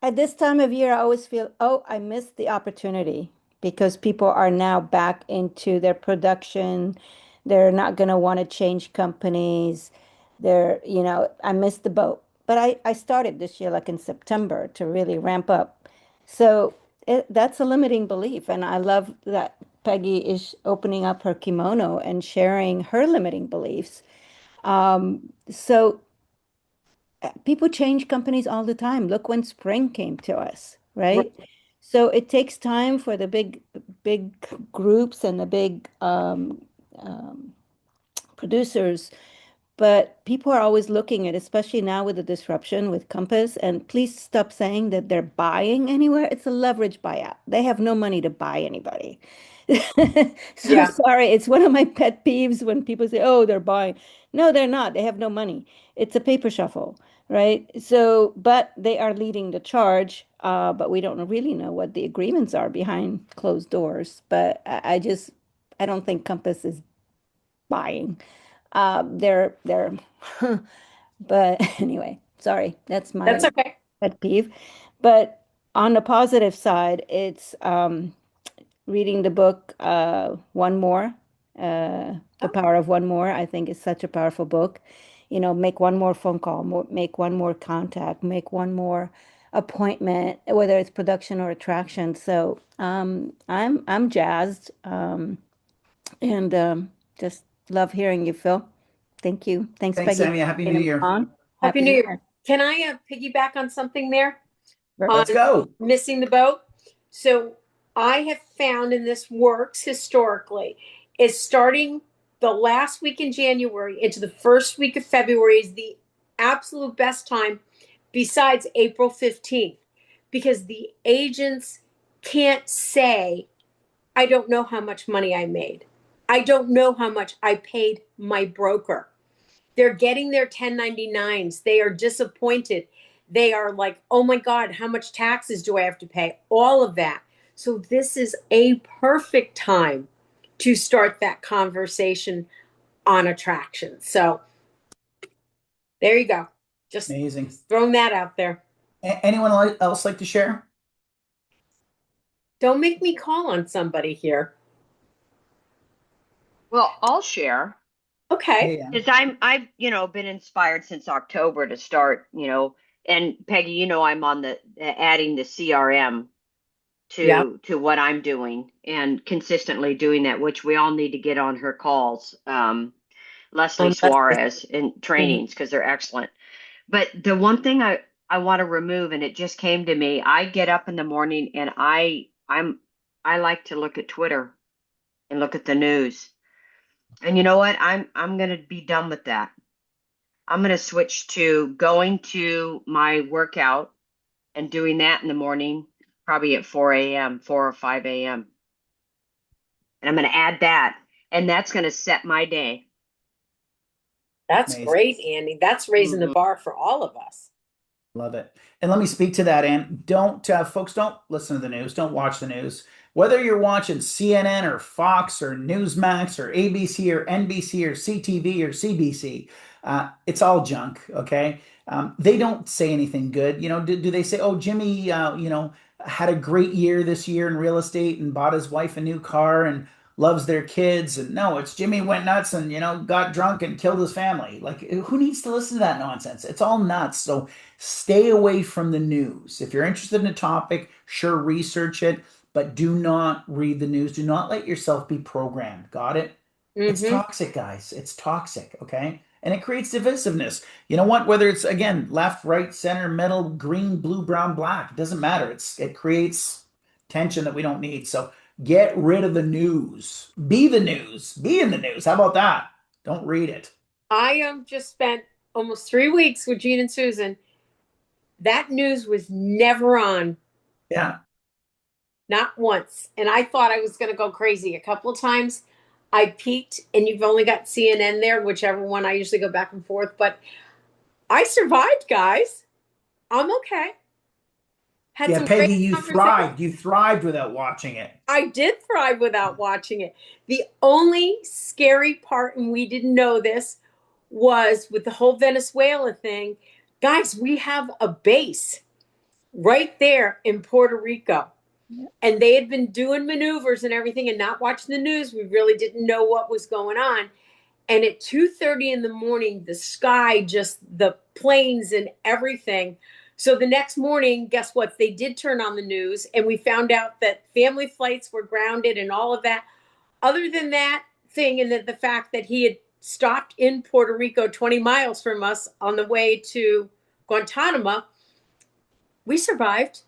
S10: at this time of year, I always feel, oh, I missed the opportunity because people are now back into their production. They're not going to want to change companies. I missed the boat. But I started this year, like in September, to really ramp up. So that's a limiting belief. And I love that Peggy is opening up her kimono and sharing her limiting beliefs. So people change companies all the time. Look when spring came to us, right? So it takes time for the big groups and the big um, producers, but people are always looking at, especially now with the disruption with Compass, and please stop saying that they're buying anywhere. It's a leverage buyout. They have no money to buy anybody. So
S1: Yeah.
S10: sorry, it's one of my pet peeves when people say, oh, they're buying. No, they're not. They have no money. It's a paper shuffle, right? So, but they are leading the charge, but we don't really know what the agreements are behind closed doors. But I don't think Compass is buying. They're but anyway, sorry, that's
S1: That's
S10: my
S1: okay.
S10: pet peeve. But on the positive side, it's reading the book One More, The
S1: Oh,
S10: Power of One More. I think is such a powerful book. You know, make one more phone call, make one more contact, make one more appointment, whether it's production or attraction. So I'm jazzed, and just love hearing you, Phil. Thank you. Thanks,
S8: Thanks,
S10: Peggy,
S8: Sammy.
S10: for
S8: Happy New
S10: being
S8: Year.
S10: on.
S1: Happy
S10: Happy
S1: New
S10: New
S1: Year.
S10: Year.
S1: Can I piggyback on something there on
S8: Let's go.
S1: missing the boat? So I have found, and this works historically, is starting the last week in January into the first week of February is the absolute best time besides April 15th because the agents can't say, I don't know how much money I made. I don't know how much I paid my broker. They're getting their 1099s. They are disappointed. They are like, oh my God, how much taxes do I have to pay? All of that. So, this is a perfect time to start that conversation on attraction. So, there you go. Just
S8: Amazing.
S1: throwing that out there.
S8: Anyone else like to share?
S1: Don't make me call on somebody here.
S3: Well, I'll share.
S1: Okay.
S8: Hey, Ann.
S3: Because I've been inspired since October to start, and Peggy, I'm on the adding the CRM
S1: Yeah.
S3: to what I'm doing and consistently doing that, which we all need to get on her calls. Leslie
S1: Leslie.
S3: Suarez in
S1: Mhm.
S3: trainings because they're excellent. But the one thing I want to remove, and it just came to me, I get up in the morning and I like to look at Twitter and look at the news. And you know what? I'm gonna be done with that. I'm going to switch to going to my workout and doing that in the morning, probably at 4 a.m., 4 or 5 a.m. And I'm going to add that. And that's going to set my day.
S1: That's
S8: Amazing.
S1: great, Andy. That's raising the
S3: Mhm.
S1: bar for all of us.
S8: Love it. And let me speak to that. And don't, folks, don't listen to the news. Don't watch the news. Whether you're watching CNN or Fox or Newsmax or ABC or NBC or CTV or CBC, it's all junk. Okay. They don't say anything good. Do they say, oh, Jimmy, had a great year this year in real estate and bought his wife a new car and loves their kids? And no, it's Jimmy went nuts and, got drunk and killed his family. Like, who needs to listen to that nonsense? It's all nuts. So, stay away from the news. If you're interested in a topic, sure, research it, but do not read the news. Do not let yourself be programmed. Got it? It's
S1: Mm-hmm.
S8: toxic, guys. It's toxic, okay? And it creates divisiveness. You know what? Whether it's again left, right, center, middle, green, blue, brown, black, it doesn't matter. It creates tension that we don't need. So get rid of the news. Be the news. Be in the news. How about that? Don't read it.
S1: I just spent almost 3 weeks with Gene and Susan. That news was never on,
S8: Yeah.
S1: not once. And I thought I was going to go crazy a couple of times. I peeked, and you've only got CNN there, whichever one I usually go back and forth. But I survived, guys. I'm okay. Had
S8: Yeah,
S1: some
S8: Peggy,
S1: great
S8: you
S1: conversations.
S8: thrived. You thrived without watching it.
S1: I did thrive without watching it. The only scary part, and we didn't know this, was with the whole Venezuela thing. Guys, we have a base right there in Puerto Rico. And they had been doing maneuvers and everything and not watching the news. We really didn't know what was going on. And at 2:30 in the morning, the sky, just the planes and everything. So the next morning, guess what? They did turn on the news and we found out that family flights were grounded and all of that. Other than that thing, and the fact that he had stopped in Puerto Rico 20 miles from us on the way to Guantanamo, we survived.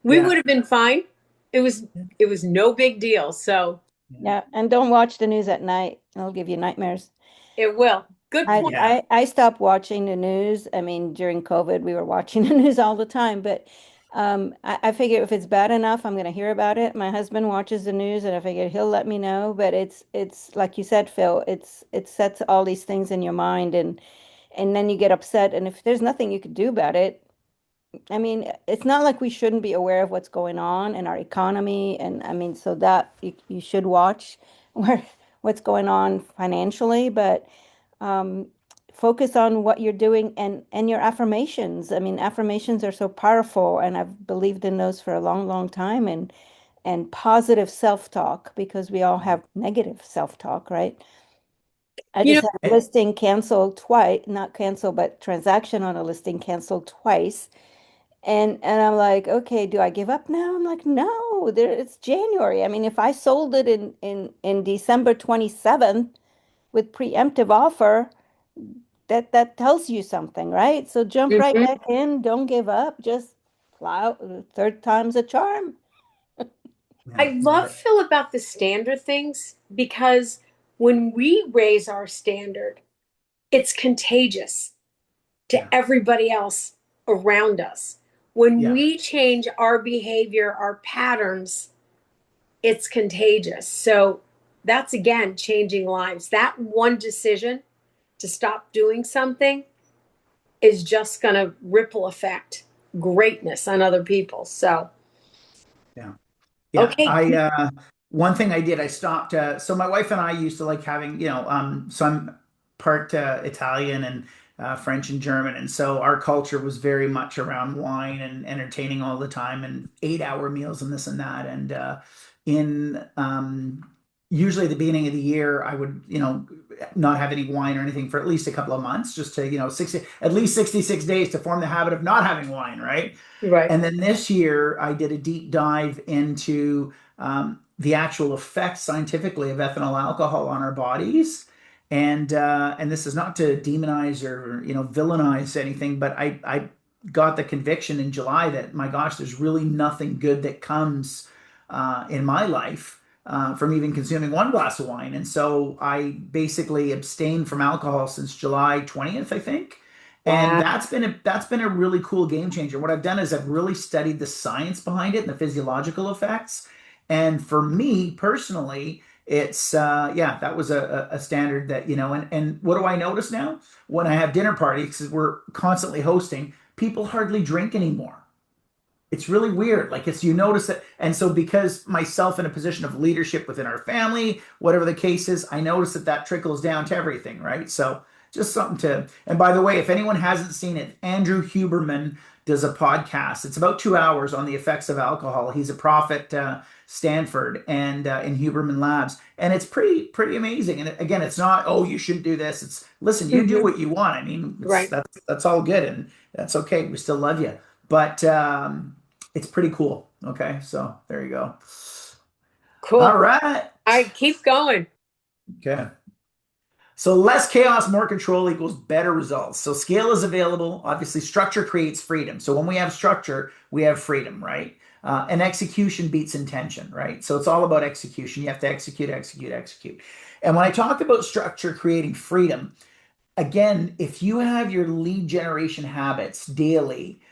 S1: We would
S8: Yeah.
S1: have been fine. It was no big deal. So
S8: Yeah.
S10: Yeah, and don't watch the news at night. It'll give you nightmares.
S1: it will. Good
S10: I,
S1: point.
S8: Yeah.
S10: I I stopped watching the news. I mean, during COVID, we were watching the news all the time, but I figure if it's bad enough, I'm gonna hear about it. My husband watches the news, and I figure he'll let me know. But it's like you said, Phil. It sets all these things in your mind, and then you get upset. And if there's nothing you could do about it, I mean, it's not like we shouldn't be aware of what's going on in our economy, and I mean, so that you should watch where what's going on financially, but. um, focus on what you're doing and your affirmations. I mean, affirmations are so powerful, and I've believed in those for a long, long time, and positive self-talk, because we all have negative self-talk, right? I
S1: You know,
S10: just had a listing canceled twice, not canceled, but transaction on a listing canceled twice. And I'm like, okay, do I give up now? I'm like, no, it's January. I mean, if I sold it in December 27th with preemptive offer, that tells you something, right? So jump right
S1: mhm.
S10: back in, don't give up, just plow, third time's a charm.
S8: Yeah,
S1: I
S8: love
S1: love
S8: it.
S1: Phil about the standard things because when we raise our standard, it's contagious to
S8: Yeah,
S1: everybody else around us. When
S8: yeah,
S1: we change our behavior, our patterns, it's contagious. So that's again changing lives. That one decision to stop doing something is just going to ripple effect greatness on other people. So,
S8: yeah. Yeah,
S1: okay.
S8: I one thing I did, I stopped so my wife and I used to like having, so I'm part Italian and French and German, and so our culture was very much around wine and entertaining all the time and 8-hour meals and this and that. And in usually at the beginning of the year I would, not have any wine or anything for at least a couple of months, just to, 60, at least 66 days to form the habit of not having wine, right?
S1: Right.
S8: And then this year, I did a deep dive into the actual effects scientifically of ethanol alcohol on our bodies. And this is not to demonize or villainize anything, but I got the conviction in July that my gosh, there's really nothing good that comes in my life from even consuming one glass of wine. And so I basically abstained from alcohol since July 20th, I think. And
S1: Wow.
S8: that's been a really cool game changer. What I've done is I've really studied the science behind it and the physiological effects. And for me personally, it's yeah, that was a standard that, and what do I notice now? When I have dinner parties, because we're constantly hosting, people hardly drink anymore. It's really weird. Like it's you notice that, and so because myself in a position of leadership within our family, whatever the case is, I notice that that trickles down to everything, right? So just something to. And by the way, if anyone hasn't seen it, Andrew Huberman does a podcast. It's about 2 hours on the effects of alcohol. He's a prof at Stanford and in Huberman Labs, and it's pretty amazing. And again, it's not you shouldn't do this. It's listen, you do
S1: Mhm.
S8: what you want. I mean,
S1: Right.
S8: that's all good, and that's okay. We still love you, but it's pretty cool. Okay, so there you go. All
S1: Cool.
S8: right.
S1: I keep going.
S8: Okay. So less chaos, more control equals better results. So scale is available. Obviously, structure creates freedom. So when we have structure, we have freedom, right? And execution beats intention, right? So it's all about execution. You have to execute, execute, execute. And when I talk about structure creating freedom, again, if you have your lead generation habits daily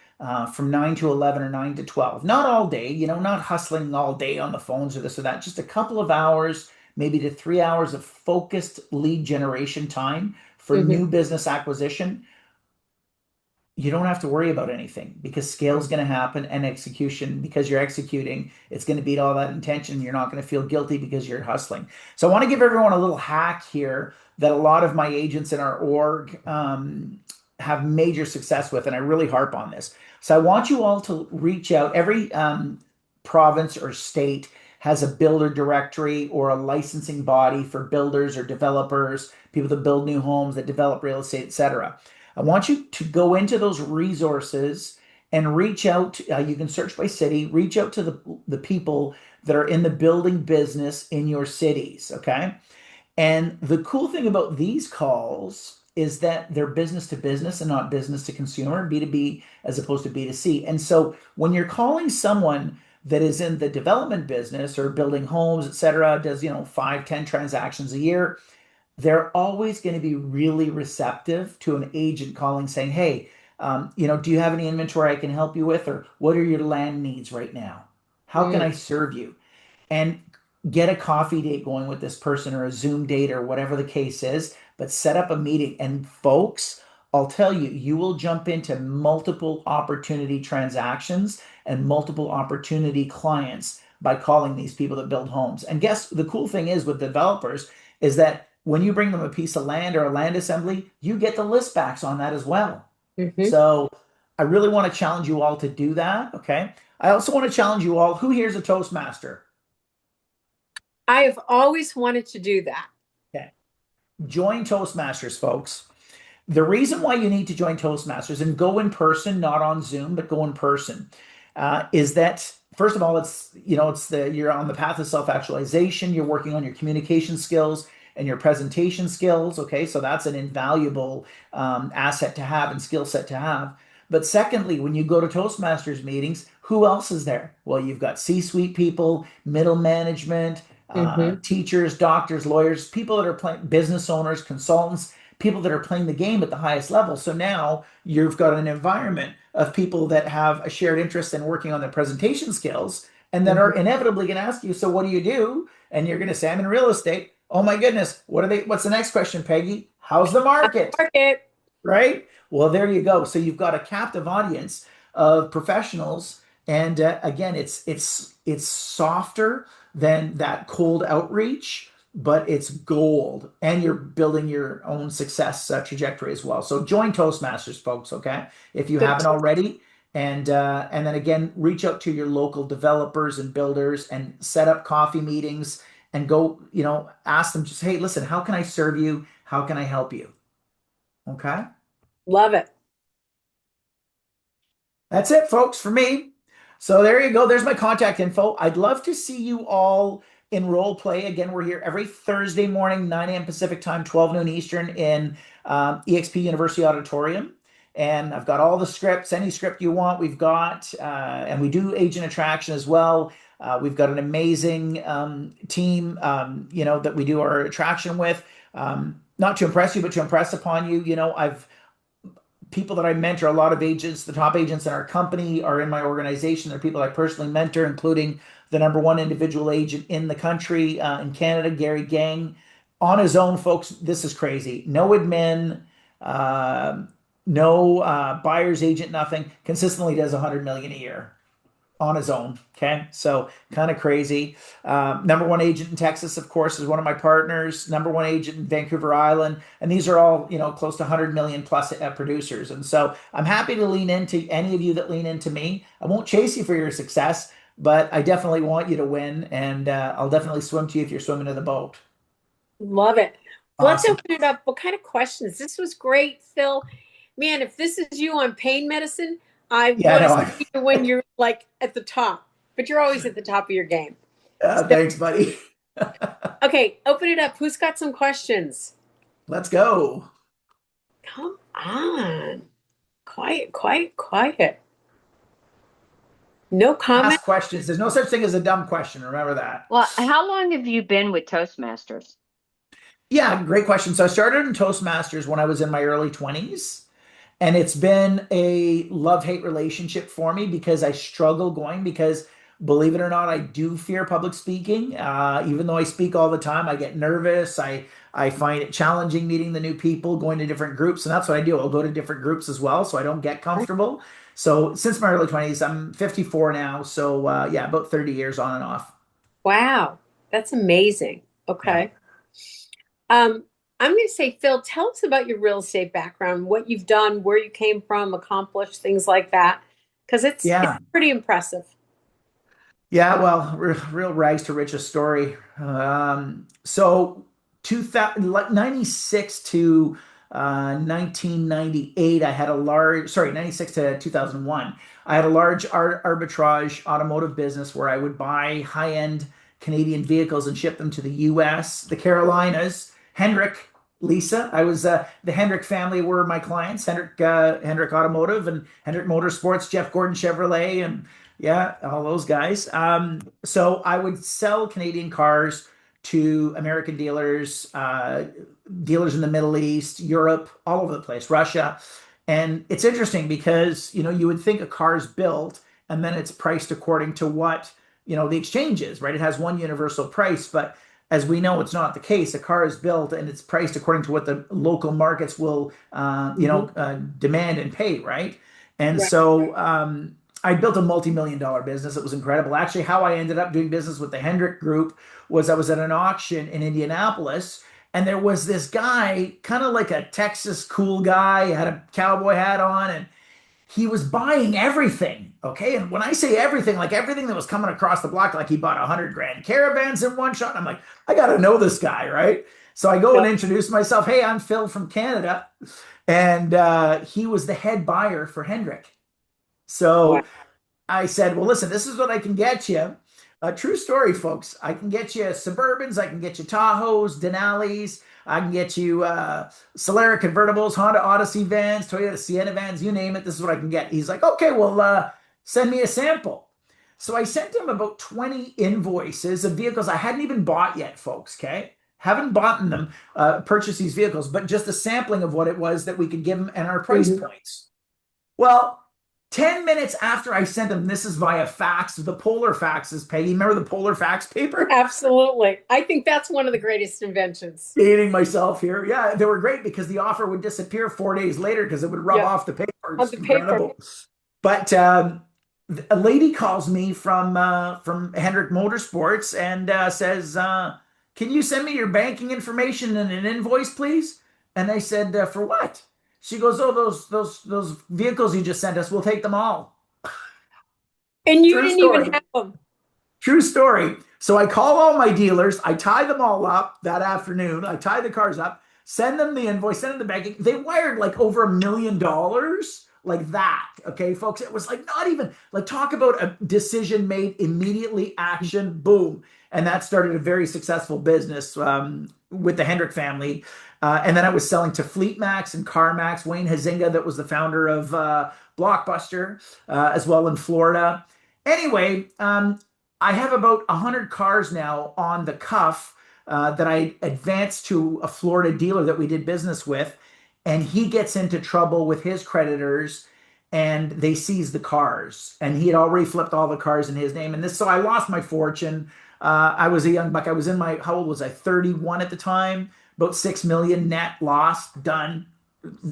S8: from 9 to 11 or 9 to 12, not all day, not hustling all day on the phones or this or that, just a couple of hours, maybe to 3 hours of focused lead generation time for
S1: Mhm.
S8: new business acquisition, you don't have to worry about anything because scale is going to happen and execution because you're executing it's going to beat all that intention. You're not going to feel guilty because you're hustling. So I want to give everyone a little hack here that a lot of my agents in our org have major success with, and I really harp on this. So I want you all to reach out. Every province or state has a builder directory or a licensing body for builders or developers, people that build new homes, that develop real estate, etc. I want you to go into those resources and reach out. You can search by city, reach out to the people that are in the building business in your cities. Okay. And the cool thing about these calls is that they're business to business and not business to consumer, B2B as opposed to B2C. And so when you're calling someone that is in the development business or building homes, et cetera, does, 5, 10 transactions a year, they're always going to be really receptive to an agent calling saying, hey, do you have any inventory I can help you with? Or what are your land needs right now? How can
S1: Mm.
S8: I serve you? And get a coffee date going with this person or a Zoom date or whatever the case is, but set up a meeting. And folks, I'll tell you, you will jump into multiple opportunity transactions and multiple opportunity clients by calling these people that build homes. And guess the cool thing is with developers is that when you bring them a piece of land or a land assembly, you get the list backs on that as well.
S1: Hmm.
S8: So I really want to challenge you all to do that. Okay. I also want to challenge you all. Who here's a Toastmaster?
S1: I have always wanted to do that.
S8: Okay. Join Toastmasters, folks. The reason why you need to join Toastmasters and go in person, not on Zoom, but go in person, is that first of all, you're on the path of self-actualization. You're working on your communication skills and your presentation skills. Okay, so that's an invaluable asset to have and skill set to have. But secondly, when you go to Toastmasters meetings, who else is there? Well, you've got C-suite people, middle management,
S1: Hmm.
S8: teachers, doctors, lawyers, people that are playing, business owners, consultants, people that are playing the game at the highest level. So now you've got an environment of people that have a shared interest in working on their presentation skills and that are
S1: Hmm.
S8: inevitably going to ask you, so what do you do? And you're going to say, I'm in real estate. Oh my goodness. What's the next question, Peggy? How's the market?
S1: Market.
S8: Right? Well, there you go. So you've got a captive audience of professionals, and again, it's softer than that cold outreach, but it's gold, and you're building your own success trajectory as well. So join Toastmasters, folks. Okay, if you
S1: Good.
S8: haven't already, and then again, reach out to your local developers and builders, and set up coffee meetings, and go, ask them just, hey, listen, how can I serve you? How can I help you? Okay.
S1: Love it.
S8: That's it, folks, for me. So there you go. There's my contact info. I'd love to see you all in role play. Again, we're here every Thursday morning, 9 a.m. Pacific time, 12 noon Eastern in EXP University Auditorium. And I've got all the scripts, any script you want, we've got, and we do agent attraction as well. We've got an amazing team, that we do our attraction with. Not to impress you, but to impress upon you. I've people that I mentor, a lot of agents, the top agents in our company are in my organization. They're people I personally mentor, including the number one individual agent in the country, in Canada, Gary Gang. On his own, folks, this is crazy. No admin, uh, no buyer's agent, nothing. Consistently does 100 million a year on his own. Okay. So kind of crazy. Number one agent in Texas, of course, is one of my partners. Number one agent in Vancouver Island. And these are all, close to 100 million plus producers. And so I'm happy to lean into any of you that lean into me. I won't chase you for your success, but I definitely want you to win. And I'll definitely swim to you if you're swimming to the boat.
S1: Love it. Let's
S8: Awesome.
S1: open it up. What kind of questions? This was great, Phil. Man, if this is you on pain medicine, I
S8: Yeah,
S1: want to
S8: no,
S1: see you when you're like at the top, but you're always at the top of your game. So,
S8: thanks, buddy.
S1: okay, open it up. Who's got some questions?
S8: Let's go.
S1: Come on. Quiet, quiet, quiet. No comment?
S8: Ask questions. There's no such thing as a dumb question. Remember that.
S3: Well, how long have you been with Toastmasters?
S8: Yeah, great question. So I started in Toastmasters when I was in my early 20s. And it's been a love-hate relationship for me because I struggle going because believe it or not, I do fear public speaking. Even though I speak all the time, I get nervous. I find it challenging meeting the new people, going to different groups, and that's what I do. I'll go to different groups as well, so I don't get comfortable. So since my early 20s, I'm 54 now. So yeah, about 30 years on and off.
S1: Wow, that's amazing.
S8: Yeah.
S1: Okay. I'm going to say, Phil, tell us about your real estate background, what you've done, where you came from, accomplished, things like that, because it's
S8: Yeah.
S1: pretty impressive.
S8: Yeah, well, real rags to riches story. So 2000, 96 to 1998, I had a large, sorry, 96 to 2001, I had a large arbitrage automotive business where I would buy high-end Canadian vehicles and ship them to the US, the Carolinas. Hendrick, Lisa, I was the Hendrick family were my clients. Hendrick Automotive and Hendrick Motorsports, Jeff Gordon Chevrolet, and yeah, all those guys. So I would sell Canadian cars to American dealers, dealers in the Middle East, Europe, all over the place, Russia. And it's interesting because, you would think a car is built and then it's priced according to what, the exchange is, right? It has one universal price, but as we know, it's not the case. A car is built and it's priced according to what the local markets will,
S1: Mhm.
S8: demand and pay, right? And
S1: Right.
S8: so I built a multi-million dollar business. It was incredible. Actually, how I ended up doing business with the Hendrick Group was I was at an auction in Indianapolis, And there was this guy, kind of like a Texas cool guy, had a cowboy hat on, and he was buying everything. Okay. And when I say everything, like everything that was coming across the block, like he bought 100 grand caravans in one shot. I'm like, I got to know this guy, right? So I go and introduce myself. Hey, I'm Phil from Canada. And he was the head buyer for Hendrick.
S1: Wow.
S8: So I said, well, listen, this is what I can get you. A true story, folks. I can get you Suburbans, I can get you Tahoes, Denali's, I can get you Solera convertibles, Honda Odyssey vans, Toyota Sienna vans, you name it. This is what I can get. He's like, okay, well, send me a sample. So I sent him about 20 invoices of vehicles I hadn't even bought yet, folks. Okay. Haven't bought them, purchased these vehicles, but just a sampling of what it was that we could give him and our price points. Well, 10 minutes after I sent them, this is via fax, the polar faxes, Peggy. Remember the polar fax paper?
S1: Absolutely. I think that's one of the greatest inventions.
S8: Dating myself here. Yeah, they were great because the offer would disappear 4 days later because it would rub off the paper. It's incredible. But a lady calls me from Hendrick Motorsports and says, can you send me your banking information and an invoice, please? And I said, for what? She goes, oh, those vehicles you just sent us, we'll take them all.
S1: And you
S8: True
S1: didn't
S8: story.
S1: even have them.
S8: True story. So I call all my dealers, I tie them all up that afternoon. I tie the cars up, send them the invoice, send them the banking. They wired like over $1 million like that. Okay, folks. It was like not even like talk about a decision made immediately, action, boom. And that started a very successful business with the Hendrick family. And then I was selling to Fleet Max and CarMax. Wayne Huizinga, that was the founder of Blockbuster, as well in Florida. Anyway, I have about 100 cars now on the cuff that I advanced to a Florida dealer that we did business with. And he gets into trouble with his creditors and they seize the cars. And he had already flipped all the cars in his name. And this, so I lost my fortune. I was a young buck. I was in my, how old was I? 31 at the time. About 6 million net lost, done.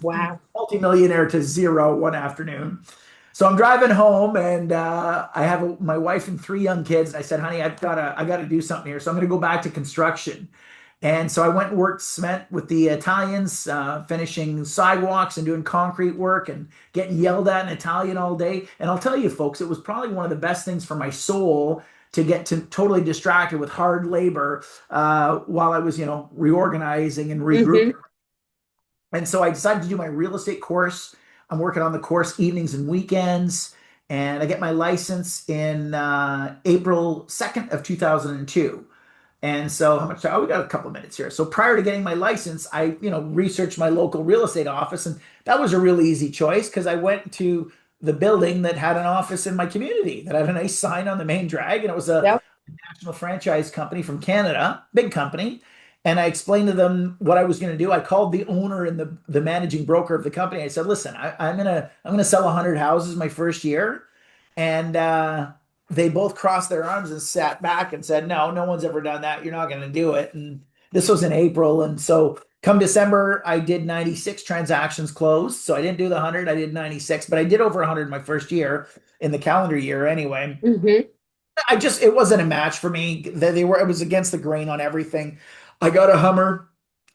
S1: Wow.
S8: Multimillionaire to zero one afternoon. So I'm driving home and I have my wife and 3 young kids. I said, honey, I gotta do something here. So I'm gonna go back to construction. And so I went and worked cement with the Italians, finishing sidewalks and doing concrete work and getting yelled at in Italian all day. And I'll tell you, folks, it was probably one of the best things for my soul to get to totally distracted with hard labor while I was, reorganizing and regrouping. And so I decided to do my real estate course. I'm working on the course evenings and weekends. And I get my license in April 2nd of 2002. And so how much time? Oh, we got a couple of minutes here. So prior to getting my license, I, researched my local real estate office. And that was a really easy choice because I went to the building that had an office in my community that had a nice sign on the main drag. And it was a national franchise company from Canada, big company. And I explained to them what I was going to do. I called the owner and the managing broker of the company. I said, "Listen, I'm gonna sell 100 houses my first year," and they both crossed their arms and sat back and said, "No, no one's ever done that. You're not going to do it." And this was in April, and so come December, I did 96 transactions closed. So I didn't do the 100, I did 96, but I did over 100 my first year in the calendar year anyway. It wasn't a match for me. It was against the grain on everything. I got a Hummer.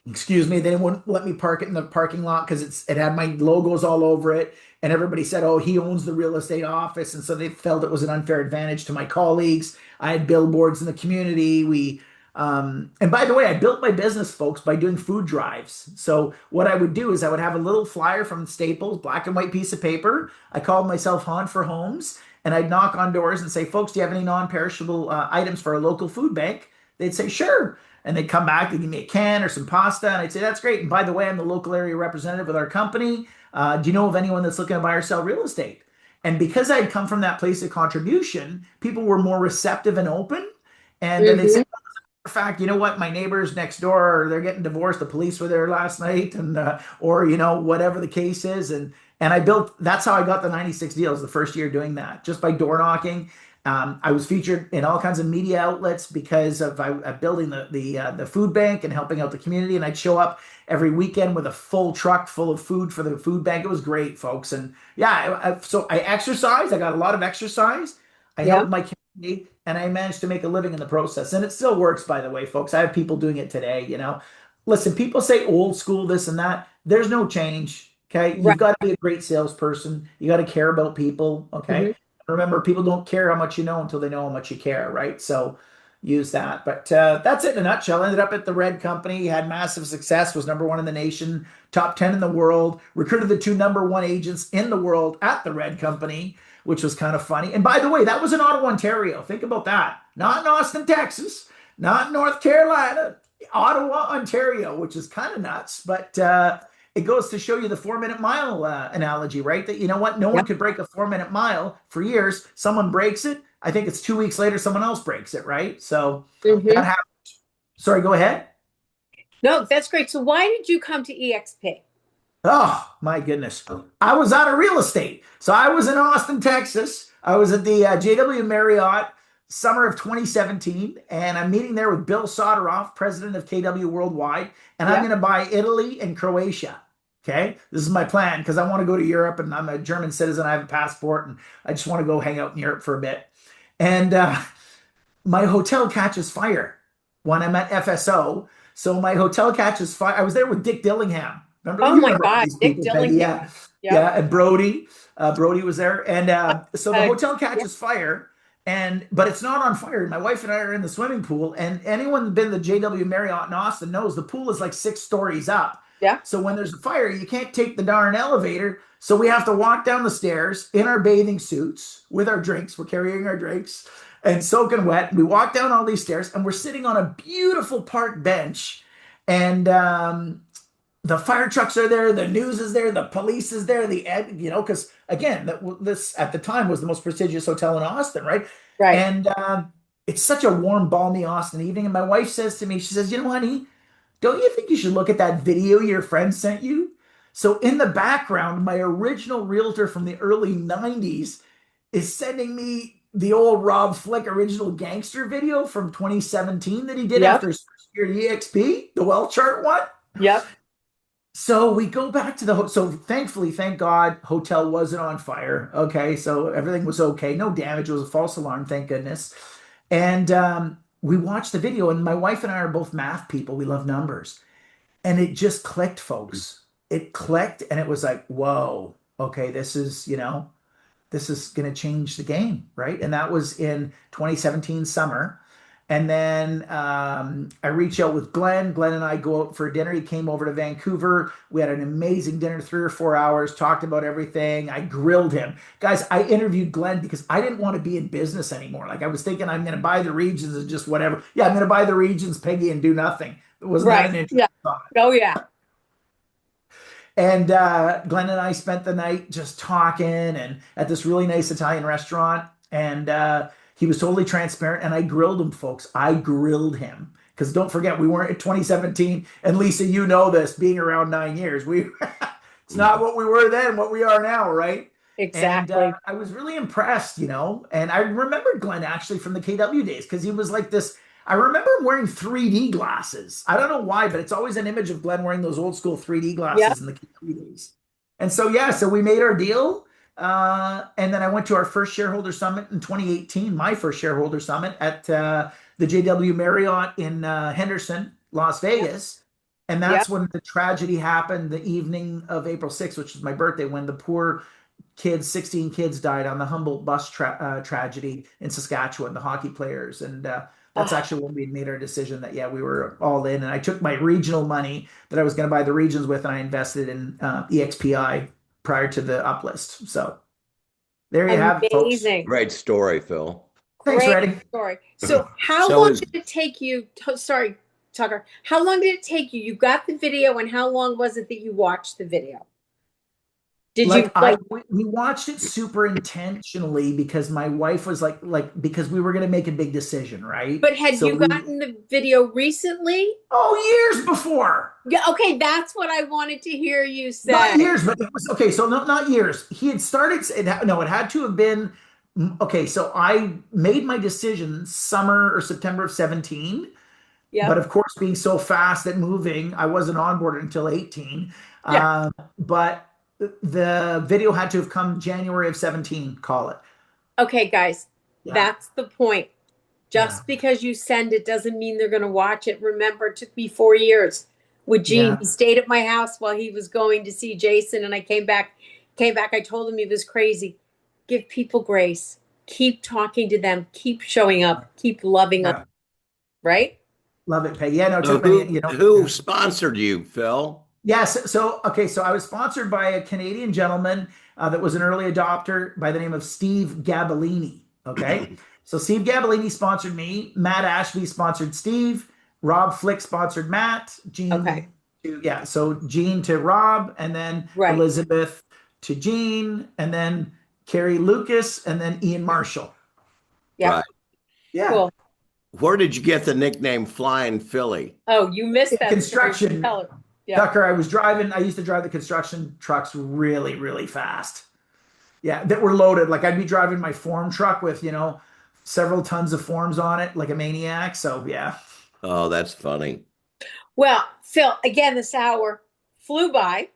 S8: Excuse me, they wouldn't let me park it in the parking lot because it had my logos all over it. And everybody said, oh, he owns the real estate office. And so they felt it was an unfair advantage to my colleagues. I had billboards in the community. And by the way, I built my business, folks, by doing food drives. So what I would do is I would have a little flyer from Staples, black and white piece of paper. I called myself Han for Homes. And I'd knock on doors and say, folks, do you have any non-perishable items for a local food bank? They'd say, sure. And they'd come back, they'd give me a can or some pasta. And I'd say, that's great. And by the way, I'm the local area representative with our company. Do you know of anyone that's looking to buy or sell real estate? And because I'd come from that place of contribution, people were more receptive and open. And then they'd say, in fact, you know what? My neighbors next door, they're getting divorced. The police were there last night, and or whatever the case is. And that's how I got the 96 deals the first year doing that, just by door knocking. I was featured in all kinds of media outlets because of building the food bank and helping out the community. And I'd show up every weekend with a full truck full of food for the food bank. It was great, folks. And yeah, so I exercised. I got a lot of exercise. I helped my community, and I managed to make a living in the process. And it still works, by the way, folks. I have people doing it today. listen, people say old school, this and that. There's no change. Okay.
S1: Right.
S8: You've got to be a great salesperson. You got to care about people.
S1: Hmm.
S8: Okay. Remember, people don't care how much you know until they know how much you care, right? So use that. But that's it in a nutshell. Ended up at the Red Company, had massive success, was number one in the nation, top 10 in the world, recruited the two number one agents in the world at the Red Company, which was kind of funny. And by the way, that was in Ottawa, Ontario. Think about that. Not in Austin, Texas, not in North Carolina. Ottawa, Ontario, which is kind of nuts, but it goes to show you the 4 minute mile analogy, right? That you know what? No one
S1: Yep.
S8: could break a 4 minute mile for years. Someone breaks it. I think it's 2 weeks later, someone else breaks it, right? So that
S1: Hmm.
S8: happened. Sorry, go ahead.
S1: No, that's great. So why did you come to EXP?
S8: Oh, my goodness. I was out of real estate. So I was in Austin, Texas. I was at the JW Marriott summer of 2017, and I'm meeting there with Bill Soderoff, president of KW Worldwide, and I'm
S1: Yeah.
S8: going to buy Italy and Croatia. Okay. This is my plan because I want to go to Europe and I'm a German citizen. I have a passport and I just want to go hang out in Europe for a bit. And my hotel catches fire when I'm at FSO. So my hotel catches fire. I was there with Dick Dillingham. Remember,
S1: Oh
S8: you
S1: my
S8: remember all
S1: God,
S8: these
S1: Dick
S8: people, Peggy?
S1: Dillingham.
S8: Yeah,
S1: Yep.
S8: yeah, and Brody. Brody was there, and so the hotel
S1: Yeah.
S8: catches fire, and but it's not on fire. My wife and I are in the swimming pool, and anyone who's been to the JW Marriott in Austin knows the pool is like 6 stories up.
S1: Yeah.
S8: So when there's a fire, you can't take the darn elevator. So we have to walk down the stairs in our bathing suits with our drinks. We're carrying our drinks and soaking wet. We walk down all these stairs, and we're sitting on a beautiful park bench, and the fire trucks are there, the news is there, the police is there, because again, this at the time was the most prestigious hotel in Austin, right?
S1: Right.
S8: And it's such a warm, balmy Austin evening. And my wife says to me, she says, honey, don't you think you should look at that video your friend sent you? So in the background, my original realtor from the early 90s is sending me the old Rob Flick original gangster video from 2017 that he did
S1: Yep.
S8: after his first year at EXP, the well chart one.
S1: Yep.
S8: So we go back to so thankfully, thank God, hotel wasn't on fire. Okay, so everything was okay, no damage. It was a false alarm, thank goodness. And we watched the video, and my wife and I are both math people. We love numbers, and it just clicked, folks. It clicked, and it was like, whoa, okay, this is going to change the game, right? And that was in 2017 summer. And then I reach out with Glenn. Glenn and I go out for dinner. He came over to Vancouver. We had an amazing dinner, 3 or 4 hours, talked about everything. I grilled him. Guys, I interviewed Glenn because I didn't want to be in business anymore. Like I was thinking I'm going to buy the regions and just whatever. Yeah, I'm going to buy the regions, Peggy, and do nothing. Wasn't that
S1: Right.
S8: an interesting
S1: Yeah.
S8: thought?
S1: Oh yeah.
S8: And Glenn and I spent the night just talking and at this really nice Italian restaurant. And he was totally transparent. And I grilled him, folks. I grilled him. Because don't forget, we weren't in 2017. And Lisa, you know this, being around 9 years. It's not what we were then, what we are now, right? And
S1: Exactly.
S8: I was really impressed, And I remembered Glenn actually from the KW days because he was like this. I remember him wearing 3D glasses. I don't know why, but it's always an image of Glenn wearing those old school 3D
S1: Yep.
S8: glasses in the KW days. And so, yeah, so we made our deal. And then I went to our first shareholder summit in 2018, my first shareholder summit at the JW Marriott in Henderson, Las Vegas. And
S1: Yep.
S8: that's when the tragedy happened the evening of April 6th, which was my birthday, when the poor kids, 16 kids died on the Humboldt bus tragedy in Saskatchewan, the hockey players. And that's
S1: Ah,
S8: actually when we made our decision that, yeah, we were all in. And I took my regional money that I was going to buy the regions with, and I invested in EXPI prior to the uplist. So there you have it, folks.
S1: amazing.
S7: Great story, Phil.
S8: Thanks,
S1: Great
S8: Reddy.
S1: story. So how
S7: So
S1: long
S7: is
S1: did it take you? Sorry, Tucker. How long did it take you? You got the video, and how long was it that you watched the video? Did you
S8: Like
S1: like?
S8: we watched it super intentionally because my wife was because we were gonna make a big decision, right?
S1: But had
S8: So
S1: you gotten the video recently?
S8: years before.
S1: Yeah. Okay, that's what I wanted to hear you
S8: Not
S1: say.
S8: years, but it was okay. So not years. He had started. No, it had to have been okay. So I made my decision summer or September of 17. But
S1: Yep.
S8: of course, being so fast at moving, I wasn't onboarded until 18.
S1: Yeah.
S8: But the video had to have come January of 17. Call it.
S1: Okay, guys,
S8: Yeah,
S1: that's the point.
S8: yeah.
S1: Just because you send it doesn't mean they're going to watch it. Remember, it took me 4 years. with Gene.
S8: Yeah.
S1: He stayed at my house while he was going to see Jason, and I came back. I told him he was crazy. Give people grace. Keep talking to them. Keep showing up. Keep loving them.
S8: Yeah.
S1: Right?
S8: Love it, Pay. Yeah, no, it
S11: So
S8: took me, you know.
S11: who
S8: Yeah.
S11: sponsored you, Phil?
S8: Yes. So, okay. So I was sponsored by a Canadian gentleman that was an early adopter by the name of Steve Gabellini. Okay. So Steve Gabellini sponsored me. Matt Ashby sponsored Steve. Rob Flick sponsored Matt.
S1: Okay.
S8: Yeah. So Gene to Rob, and then
S1: Right.
S8: Elizabeth to Gene, and then Carrie Lucas, and then Ian Marshall.
S1: Yeah.
S11: Right.
S8: Yeah.
S1: Cool.
S11: Where did you get the nickname Flying Philly?
S1: Oh, you missed that
S8: Construction.
S1: story. Tell her. Yeah.
S8: Tucker, I used to drive the construction trucks really, really fast. Yeah, that were loaded. Like I'd be driving my form truck with, several tons of forms on it, like a maniac. So yeah.
S11: Oh, that's funny.
S1: Well, Phil, again, this hour flew by,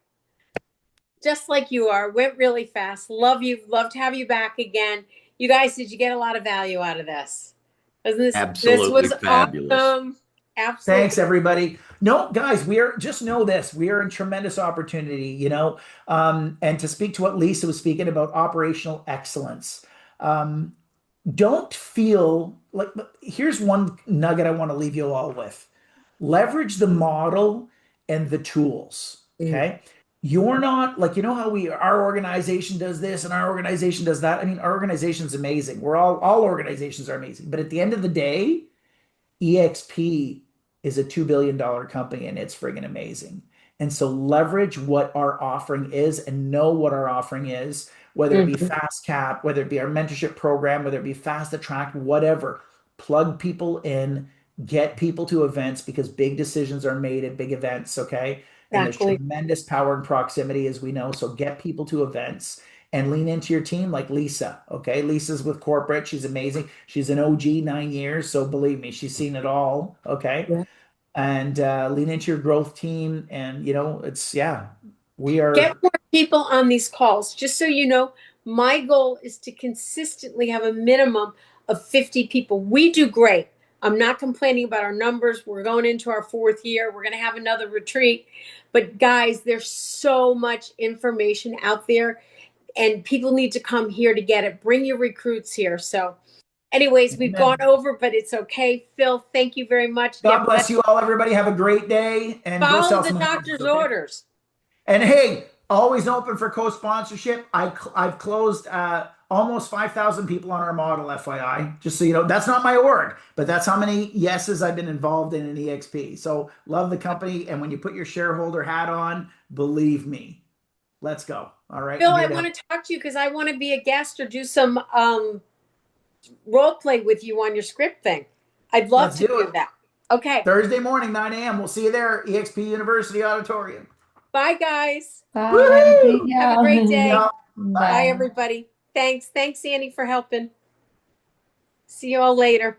S1: just like you are. Went really fast. Love you. Love to have you back again. You guys, did you get a lot of value out of this? Wasn't this
S11: Absolutely
S1: was
S11: fabulous.
S1: awesome? Absolutely.
S8: Thanks, everybody. No, guys, just know this. We are in tremendous opportunity, and to speak to what Lisa was speaking about operational excellence. Don't feel like, here's one nugget I want to leave you all with. Leverage the model and the tools. Okay. You're not like, how our organization does this and our organization does that. I mean, our organization's amazing. All organizations are amazing. But at the end of the day, EXP is a $2 billion company and it's friggin' amazing. And so leverage what our offering is and know what our offering is, whether it be Fast Cap, whether it be our mentorship program, whether it be Fast Attract, whatever. Plug people in, get people to events because big decisions are made at big events, okay? And there's
S1: Exactly.
S8: tremendous power in proximity, as we know. So get people to events and lean into your team like Lisa. Okay. Lisa's with corporate. She's amazing. She's an OG 9 years. So believe me, she's seen it all. Okay.
S1: Yeah.
S8: And lean into your growth team. And, we are.
S1: Get more people on these calls. Just so you know, my goal is to consistently have a minimum of 50 people. We do great. I'm not complaining about our numbers. We're going into our 4th year. We're going to have another retreat. But guys, there's so much information out there and people need to come here to get it. Bring your recruits here. So anyways, we've gone over, but it's okay. Phil, thank you very much.
S8: God bless you all, everybody. Have a great day and go
S1: Follow
S8: sell
S1: the
S8: some
S1: doctor's
S8: houses, okay?
S1: orders.
S8: And hey, always open for co-sponsorship. I've closed almost 5,000 people on our model, FYI. Just so you know, that's not my word, but that's how many yeses I've been involved in EXP. So love the company, and when you put your shareholder hat on, believe me, let's go. All right,
S1: Phil, I want to talk to you because I want to be a guest or do some role play with you on your script thing. I'd love to do that. Okay.
S8: Thursday morning, 9 a.m. We'll see you there, EXP University Auditorium.
S1: Bye, guys.
S6: Bye.
S1: Have a great day.
S8: Yeah.
S1: Bye, everybody. Thanks. Thanks, Annie, for helping. See you all later.